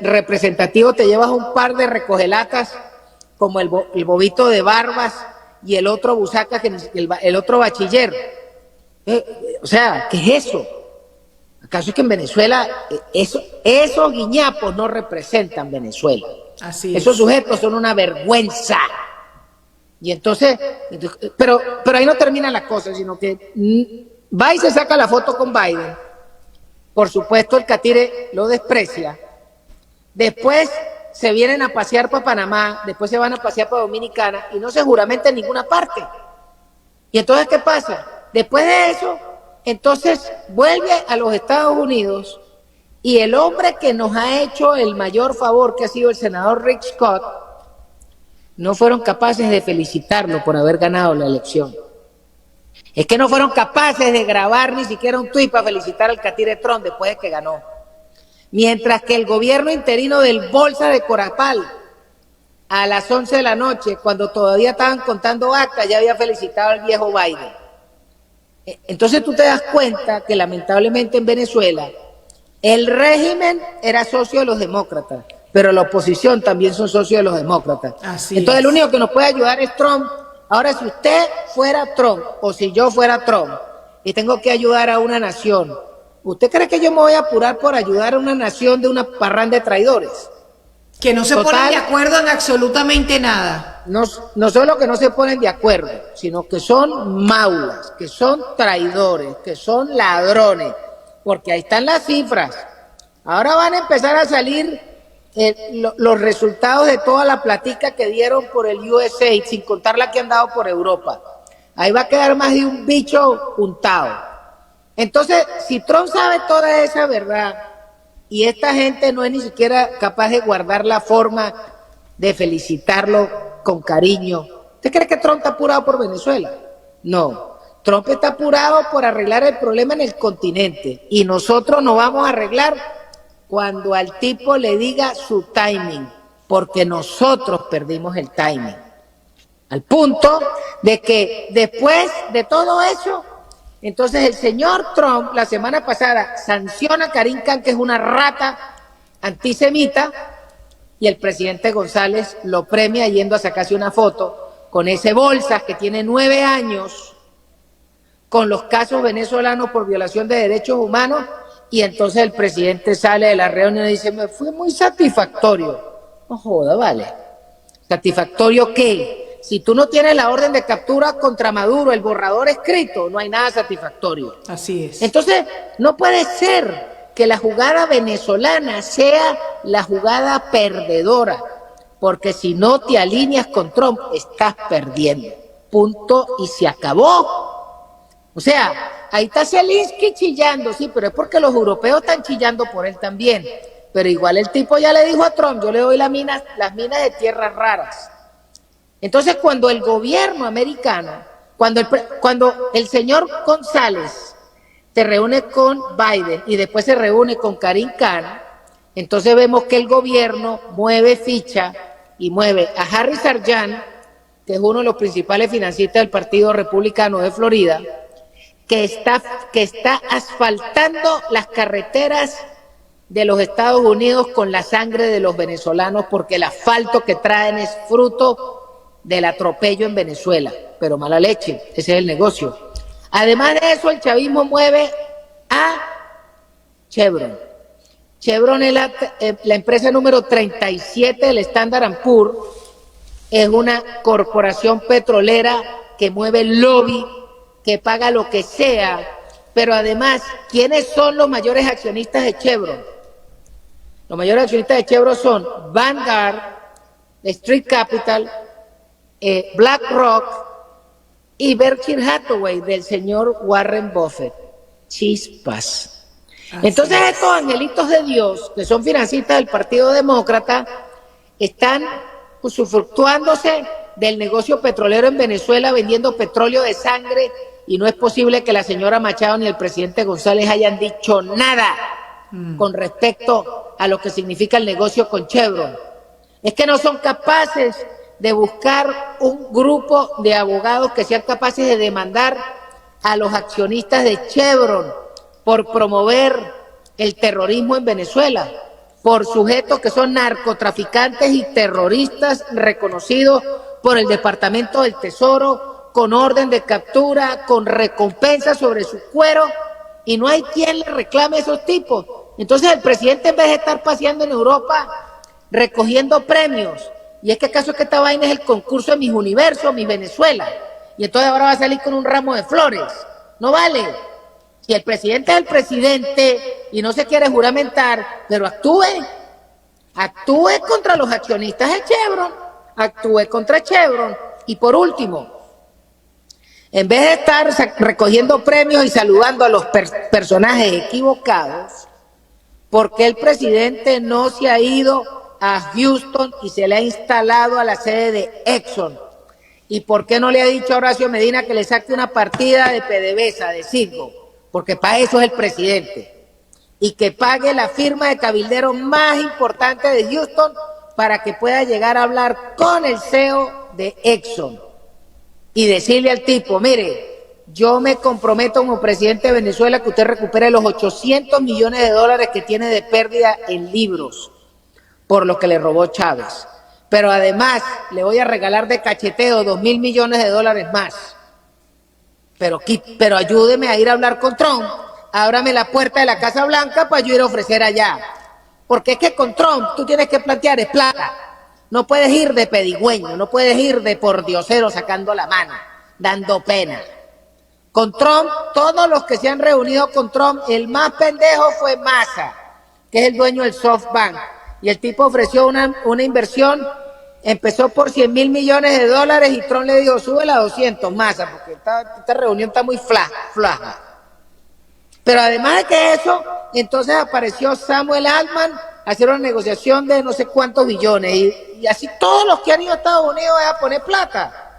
representativos, te llevas un par de recogelatas como el bobito de Barbas y el otro busaca, el otro bachiller. O sea, ¿qué es eso? ¿Acaso es que en Venezuela esos guiñapos no representan Venezuela? Así es. Esos sujetos son una vergüenza. Y entonces, pero ahí no termina la cosa, sino que va y se saca la foto con Biden. Por supuesto, el Catire lo desprecia. Después se vienen a pasear para Panamá, después se van a pasear para Dominicana y no se juramenta en ninguna parte. Y entonces, ¿qué pasa? Después de eso, entonces vuelve a los Estados Unidos Y el hombre que nos ha hecho el mayor favor, que ha sido el senador Rick Scott, no fueron capaces de felicitarlo por haber ganado la elección. Es que no fueron capaces de grabar ni siquiera un tuit para felicitar al catire Trump después de que ganó. Mientras que el gobierno interino del Bolsa de Corapal, a las 11 de la noche, cuando todavía estaban contando actas, ya había felicitado al viejo Biden. Entonces tú te das cuenta que lamentablemente en Venezuela el régimen era socio de los demócratas, pero la oposición también son socios de los demócratas. Entonces el único que nos puede ayudar es Trump. Ahora, si usted fuera Trump o si yo fuera Trump y tengo que ayudar a una nación, ¿usted cree que yo me voy a apurar por ayudar a una nación de una parranda de traidores? Que no se ponen de acuerdo en absolutamente nada. No solo que no se ponen de acuerdo, sino que son maulas, que son traidores, que son ladrones, porque ahí están las cifras. Ahora van a empezar a salir los resultados de toda la platica que dieron por el USAID, sin contar la que han dado por Europa. Ahí va a quedar más de un bicho untado. Entonces, si Trump sabe toda esa verdad y esta gente no es ni siquiera capaz de guardar la forma de felicitarlo con cariño, ¿usted cree que Trump está apurado por Venezuela? No, Trump está apurado por arreglar el problema en el continente, y nosotros nos vamos a arreglar cuando al tipo le diga su timing, porque nosotros perdimos el timing. Al punto de que después de todo eso, entonces el señor Trump la semana pasada sanciona a Karim Khan, que es una rata antisemita, y el presidente González lo premia yendo a sacarse una foto con ese Bolsas que tiene 9 años con los casos venezolanos por violación de derechos humanos, y entonces el presidente sale de la reunión y dice, me fue muy satisfactorio. No joda, vale. ¿Satisfactorio qué? Si tú no tienes la orden de captura contra Maduro, el borrador escrito, no hay nada satisfactorio. Así es. Entonces, no puede ser que la jugada venezolana sea la jugada perdedora, porque si no te alineas con Trump, estás perdiendo. Punto, y se acabó. O sea, ahí está Zelensky chillando, sí, pero es porque los europeos están chillando por él también. Pero igual el tipo ya le dijo a Trump, yo le doy las minas de tierras raras. Entonces, cuando el gobierno americano, cuando el señor González se reúne con Biden y después se reúne con Karim Khan, entonces vemos que el gobierno mueve ficha y mueve a Harry Sarjan, que es uno de los principales financistas del Partido Republicano de Florida, que está asfaltando las carreteras de los Estados Unidos con la sangre de los venezolanos, porque el asfalto que traen es fruto del atropello en Venezuela, pero mala leche, ese es el negocio. Además de eso, el chavismo mueve a Chevron. Chevron es la empresa número 37 del Standard & Poor's, es una corporación petrolera que mueve el lobby, que paga lo que sea, pero además, ¿quiénes son los mayores accionistas de Chevron? Los mayores accionistas de Chevron son Vanguard, Street Capital, BlackRock y Berkshire Hathaway del señor Warren Buffett. Chispas. Entonces estos angelitos de Dios, que son financistas del Partido Demócrata, están usufructuándose del negocio petrolero en Venezuela, vendiendo petróleo de sangre, y no es posible que la señora Machado ni el presidente González hayan dicho nada con respecto a lo que significa el negocio con Chevron. Es que no son capaces de buscar un grupo de abogados que sean capaces de demandar a los accionistas de Chevron por promover el terrorismo en Venezuela, por sujetos que son narcotraficantes y terroristas reconocidos por el Departamento del Tesoro, con orden de captura, con recompensa sobre su cuero, y no hay quien le reclame a esos tipos. Entonces el presidente, en vez de estar paseando en Europa recogiendo premios, y es que acaso que esta vaina es el concurso de Miss Universo, Miss Venezuela, y entonces ahora va a salir con un ramo de flores. No vale. Si el presidente es el presidente y no se quiere juramentar, pero actúe contra los accionistas de Chevron, actúe contra Chevron. Y por último, en vez de estar recogiendo premios y saludando a los personajes equivocados, ¿por qué el presidente no se ha ido a Houston y se le ha instalado a la sede de Exxon? ¿Y por qué no le ha dicho a Horacio Medina que le saque una partida de PDVSA, de Citgo? Porque para eso es el presidente. Y que pague la firma de cabildero más importante de Houston para que pueda llegar a hablar con el CEO de Exxon y decirle al tipo, mire, yo me comprometo como presidente de Venezuela que usted recupere los 800 millones de dólares que tiene de pérdida en libros por lo que le robó Chávez. Pero además le voy a regalar de cacheteo 2.000 millones de dólares más. Pero ayúdeme a ir a hablar con Trump. Ábrame la puerta de la Casa Blanca para yo ir a ofrecer allá. Porque es que con Trump tú tienes que plantear es plata. No puedes ir de pedigüeño, no puedes ir de pordiosero sacando la mano, dando pena. Con Trump, todos los que se han reunido con Trump, el más pendejo fue Massa, que es el dueño del SoftBank. Y el tipo ofreció una inversión, empezó por 100.000 millones de dólares y Trump le dijo, súbela a 200, Massa, porque esta reunión está muy flaja. Pero además de que eso, entonces apareció Samuel Altman a hacer una negociación de no sé cuántos billones. Y así todos los que han ido a Estados Unidos a poner plata.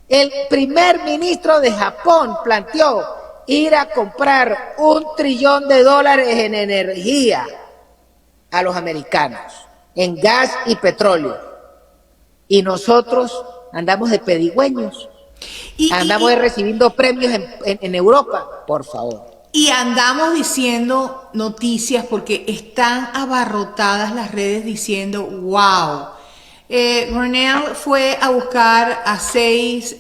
El primer ministro de Japón planteó ir a comprar $1 trillón en energía a los americanos, en gas y petróleo. Y nosotros andamos de pedigüeños, andamos recibiendo premios en Europa, por favor. Y andamos diciendo noticias porque están abarrotadas las redes diciendo, wow. Grenell fue a buscar a 6,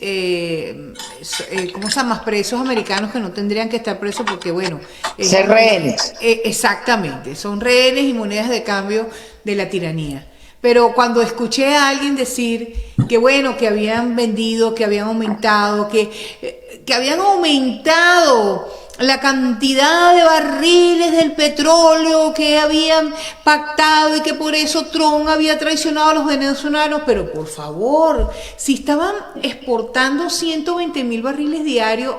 ¿cómo se llama? Presos americanos que no tendrían que estar presos porque, bueno... ser rehenes. Exactamente, son rehenes y monedas de cambio de la tiranía. Pero cuando escuché a alguien decir que, bueno, que habían vendido, que habían aumentado, que habían aumentado la cantidad de barriles del petróleo que habían pactado y que por eso Trump había traicionado a los venezolanos, pero por favor, si estaban exportando 120.000 barriles diarios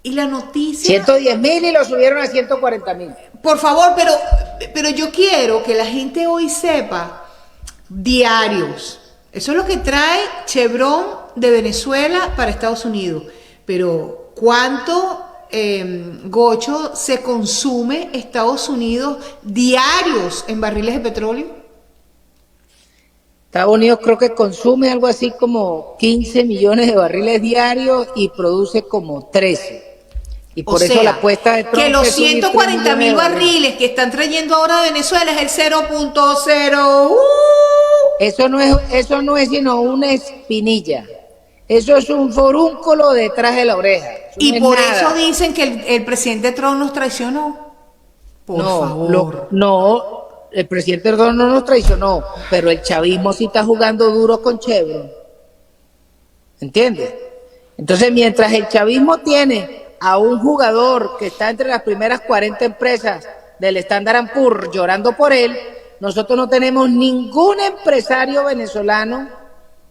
y la noticia... 110.000 y lo subieron a 140.000. Por favor, pero yo quiero que la gente hoy sepa diarios. Eso es lo que trae Chevron de Venezuela para Estados Unidos. Pero ¿cuánto gocho se consume Estados Unidos diarios en barriles de petróleo? Estados Unidos creo que consume algo así como 15 millones de barriles diarios y produce como 13. Y por eso la apuesta de Trump que los 140.000 barriles que están trayendo ahora de Venezuela es el 0.0. Eso no es sino una espinilla. Eso es un forúnculo detrás de la oreja. Y por eso dicen que el presidente Trump nos traicionó. Por favor. No, el presidente Trump no nos traicionó, pero el chavismo sí está jugando duro con Chevron. ¿Entiendes? Entonces, mientras el chavismo tiene a un jugador que está entre las primeras 40 empresas del Standard & Poor's llorando por él, nosotros no tenemos ningún empresario venezolano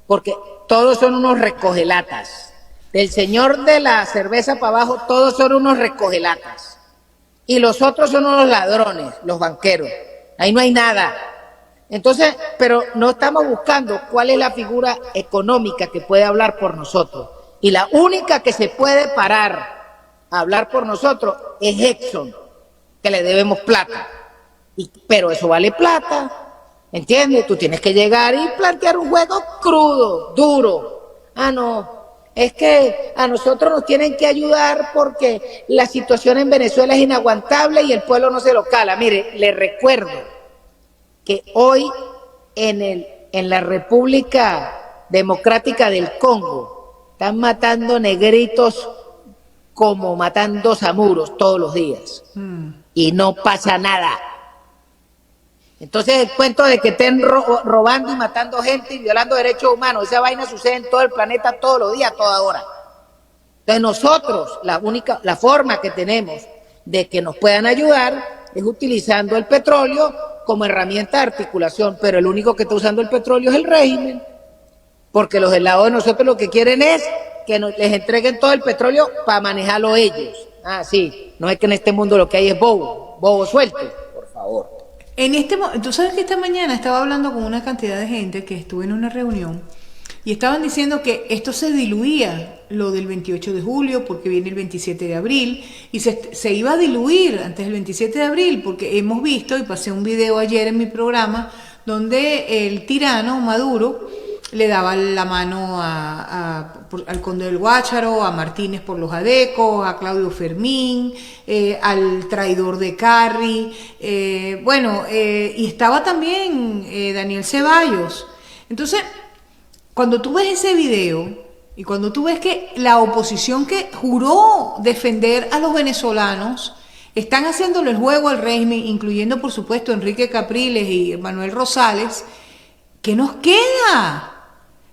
porque todos son unos recogelatas. Del señor de la cerveza para abajo, todos son unos recogelatas. Y los otros son unos ladrones, los banqueros. Ahí no hay nada. Entonces, pero no estamos buscando cuál es la figura económica que puede hablar por nosotros. Y la única que se puede parar a hablar por nosotros es Exxon, que le debemos plata. Pero eso vale plata, ¿entiendes? Tú tienes que llegar y plantear un juego crudo, duro. Ah, no, es que a nosotros nos tienen que ayudar porque la situación en Venezuela es inaguantable y el pueblo no se lo cala. Mire, le recuerdo que hoy en la República Democrática del Congo están matando negritos como matando zamuros todos los días. Y no pasa nada. Entonces el cuento de que estén robando y matando gente y violando derechos humanos, esa vaina sucede en todo el planeta todos los días, toda hora. Entonces nosotros, la forma que tenemos de que nos puedan ayudar es utilizando el petróleo como herramienta de articulación, pero el único que está usando el petróleo es el régimen, porque los del lado de nosotros lo que quieren es que les entreguen todo el petróleo para manejarlo ellos. Ah, sí, no es que en este mundo lo que hay es bobo suelto, por favor. Tú sabes que esta mañana estaba hablando con una cantidad de gente que estuve en una reunión y estaban diciendo que esto se diluía, lo del 28 de julio, porque viene el 27 de abril, y se iba a diluir antes del 27 de abril, porque hemos visto, y pasé un video ayer en mi programa, donde el tirano Maduro le daba la mano al conde del Guácharo, a Martínez por los adecos, a Claudio Fermín, al traidor de Carri, y estaba también Daniel Ceballos. Entonces, cuando tú ves ese video y cuando tú ves que la oposición que juró defender a los venezolanos están haciéndole el juego al régimen, incluyendo por supuesto Enrique Capriles y Manuel Rosales, ¿qué nos queda?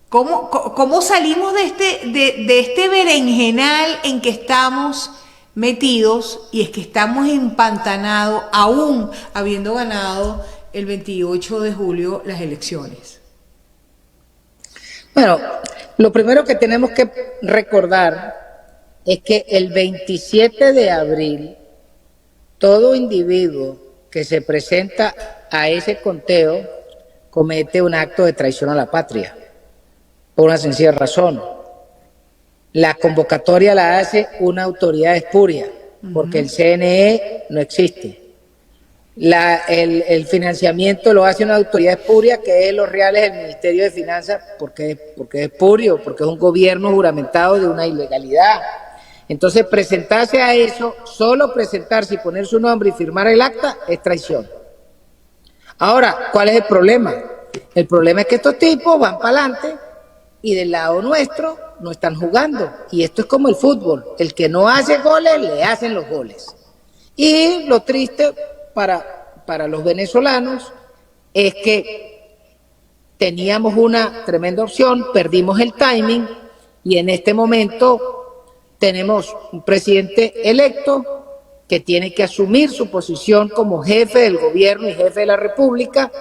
¿Cómo salimos de este berenjenal en que estamos metidos? Y es que estamos empantanados aún habiendo ganado el 28 de julio las elecciones. Bueno, lo primero que tenemos que recordar es que el 27 de abril, todo individuo que se presenta a ese conteo comete un acto de traición a la patria, por una sencilla razón. La convocatoria la hace una autoridad espuria, porque el CNE no existe. El financiamiento lo hace una autoridad espuria, que es los reales del Ministerio de Finanzas, porque es espurio, porque es un gobierno juramentado de una ilegalidad. Entonces, presentarse a eso, solo presentarse y poner su nombre y firmar el acta, es traición. Ahora, ¿cuál es el problema? El problema es que estos tipos van para adelante y del lado nuestro no están jugando. Y esto es como el fútbol. El que no hace goles, le hacen los goles. Y lo triste para los venezolanos es que teníamos una tremenda opción, perdimos el timing y en este momento tenemos un presidente electo que tiene que asumir su posición como jefe del gobierno y jefe de la República,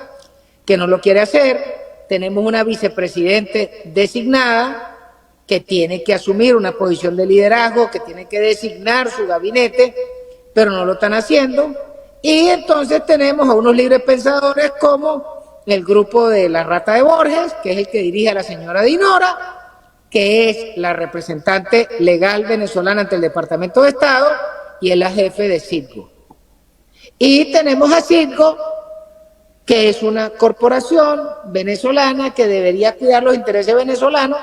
que no lo quiere hacer. Tenemos una vicepresidente designada que tiene que asumir una posición de liderazgo, que tiene que designar su gabinete, pero no lo están haciendo. Y entonces tenemos a unos libres pensadores como el grupo de la Rata de Borges, que es el que dirige a la señora Dinora, que es la representante legal venezolana ante el Departamento de Estado y es la jefe de Citgo. Y tenemos a Citgo, que es una corporación venezolana que debería cuidar los intereses venezolanos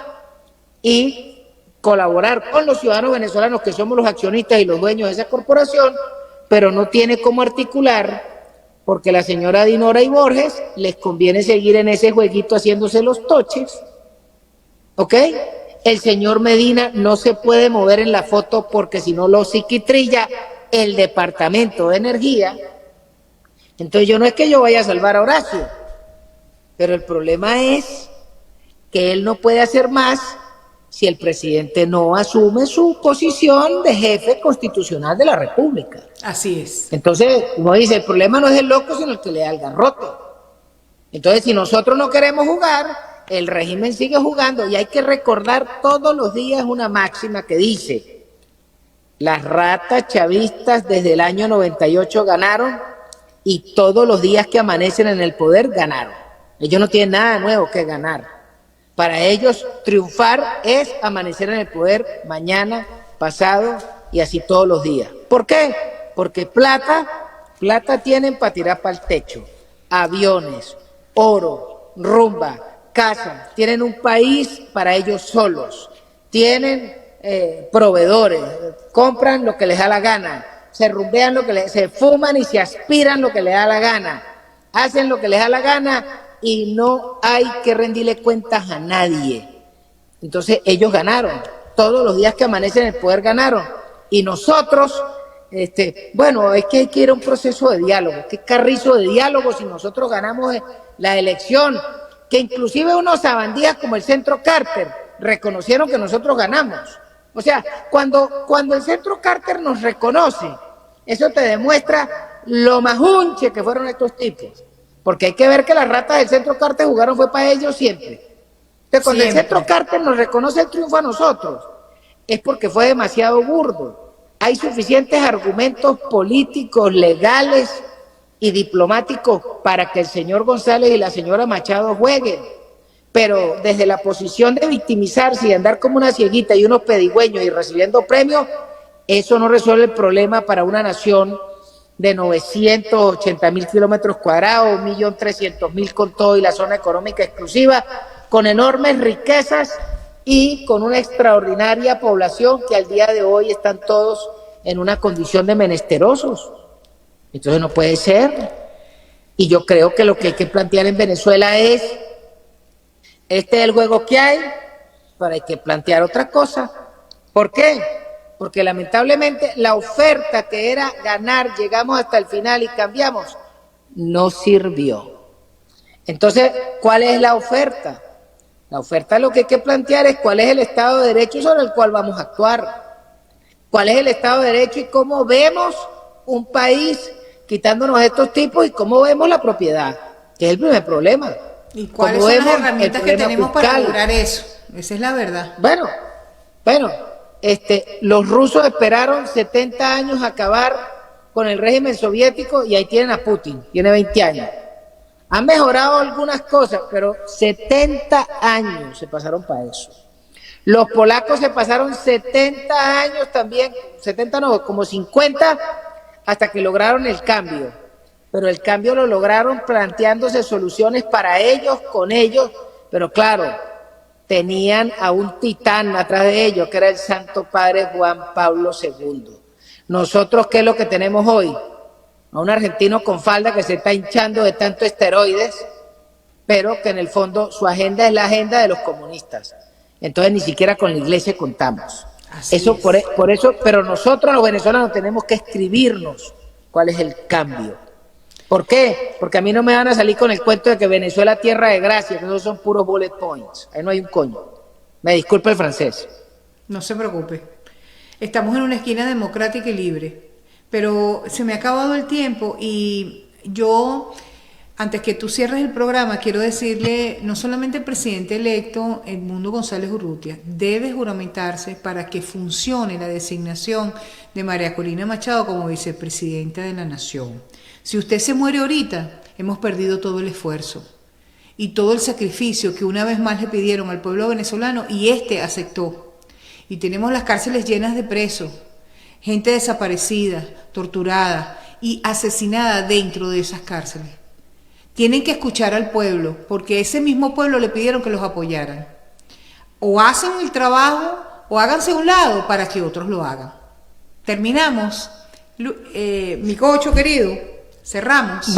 y colaborar con los ciudadanos venezolanos que somos los accionistas y los dueños de esa corporación, pero no tiene cómo articular porque la señora Dinora y Borges les conviene seguir en ese jueguito haciéndose los toches, ¿ok? El señor Medina no se puede mover en la foto porque si no lo psiquitrilla el Departamento de Energía. Entonces no es que yo vaya a salvar a Horacio, pero el problema es que él no puede hacer más si el presidente no asume su posición de jefe constitucional de la República. Así es. Entonces, como dice, el problema no es el loco, sino el que le da el garrote. Entonces, si nosotros no queremos jugar, el régimen sigue jugando y hay que recordar todos los días una máxima que dice: las ratas chavistas desde el año 98 ganaron y todos los días que amanecen en el poder ganaron. Ellos no tienen nada nuevo que ganar. Para ellos triunfar es amanecer en el poder mañana, pasado y así todos los días. ¿Por qué? Porque plata tienen para tirar para el techo, aviones, oro, rumba, casa, tienen un país para ellos solos, tienen proveedores, compran lo que les da la gana, se rumbean se fuman y se aspiran lo que les da la gana, hacen lo que les da la gana y no hay que rendirle cuentas a nadie. Entonces ellos ganaron, todos los días que amanecen en el poder ganaron, y nosotros, es que hay que ir a un proceso de diálogo. ¿Qué carrizo de diálogo si nosotros ganamos la elección? Que inclusive unos sabandías como el Centro Carter reconocieron que nosotros ganamos. O sea, cuando el Centro Carter nos reconoce, eso te demuestra lo majunche que fueron estos tipos. Porque hay que ver que las ratas del Centro Carter jugaron fue para ellos siempre. Entonces, cuando el Centro Carter nos reconoce el triunfo a nosotros, es porque fue demasiado burdo. Hay suficientes argumentos políticos, legales, y diplomáticos para que el señor González y la señora Machado jueguen. Pero desde la posición de victimizarse y andar como una cieguita y unos pedigüeños y recibiendo premios, eso no resuelve el problema para una nación de 980.000 kilómetros cuadrados, 1.300.000 con todo y la zona económica exclusiva, con enormes riquezas y con una extraordinaria población que al día de hoy están todos en una condición de menesterosos. Entonces no puede ser. Y yo creo que lo que hay que plantear en Venezuela es, este es el juego que hay, pero hay que plantear otra cosa. ¿Por qué? Porque lamentablemente la oferta que era ganar, llegamos hasta el final y cambiamos, no sirvió. Entonces, ¿cuál es la oferta? La oferta lo que hay que plantear es cuál es el Estado de Derecho sobre el cual vamos a actuar. ¿Cuál es el Estado de Derecho y cómo vemos un país quitándonos estos tipos y cómo vemos la propiedad? Que es el primer problema. ¿Y cuáles son las herramientas que tenemos para lograr eso? Esa es la verdad. Bueno, los rusos esperaron 70 años a acabar con el régimen soviético y ahí tienen a Putin, tiene 20 años. Han mejorado algunas cosas, pero 70 años se pasaron para eso. Los polacos se pasaron 70 años también, 70 no, como 50, hasta que lograron el cambio. Pero el cambio lo lograron planteándose soluciones para ellos, con ellos, pero claro, tenían a un titán atrás de ellos, que era el Santo Padre Juan Pablo II. Nosotros, ¿qué es lo que tenemos hoy? A un argentino con falda que se está hinchando de tanto esteroides, pero que en el fondo su agenda es la agenda de los comunistas. Entonces ni siquiera con la iglesia contamos. Eso por eso, pero nosotros los venezolanos tenemos que escribirnos cuál es el cambio. ¿Por qué? Porque a mí no me van a salir con el cuento de que Venezuela es tierra de gracia, que esos son puros bullet points. Ahí no hay un coño. Me disculpa el francés. No se preocupe. Estamos en una esquina democrática y libre. Pero se me ha acabado el tiempo y yo, antes que tú cierres el programa, quiero decirle, no solamente al presidente electo, Edmundo González Urrutia, debe juramentarse para que funcione la designación de María Corina Machado como vicepresidenta de la Nación. Si usted se muere ahorita, hemos perdido todo el esfuerzo y todo el sacrificio que una vez más le pidieron al pueblo venezolano y aceptó. Y tenemos las cárceles llenas de presos, gente desaparecida, torturada y asesinada dentro de esas cárceles. Tienen que escuchar al pueblo, porque ese mismo pueblo le pidieron que los apoyaran. O hacen el trabajo o háganse a un lado para que otros lo hagan. Terminamos. Mi cocho querido, cerramos.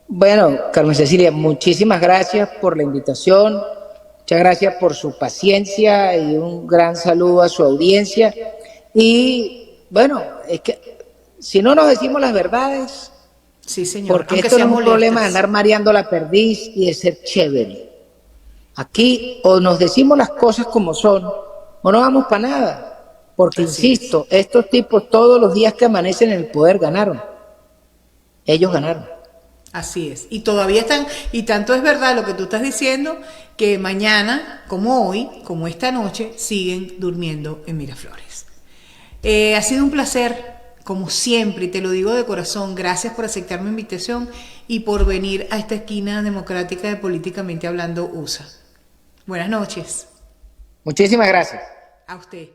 Bueno, Carmen Cecilia, muchísimas gracias por la invitación. Muchas gracias por su paciencia y un gran saludo a su audiencia. Y bueno, es que si no nos decimos las verdades, sí, señor, porque esto no es un problema de andar mareando la perdiz y de ser chévere. Aquí o nos decimos las cosas como son o no vamos para nada. Porque insisto, estos tipos todos los días que amanecen en el poder ganaron. Ellos ganaron. Así es. Y todavía están, y tanto es verdad lo que tú estás diciendo, que mañana, como hoy, como esta noche, siguen durmiendo en Miraflores. Ha sido un placer, como siempre, y te lo digo de corazón. Gracias por aceptar mi invitación y por venir a esta esquina democrática de Políticamente Hablando USA. Buenas noches. Muchísimas gracias. A usted.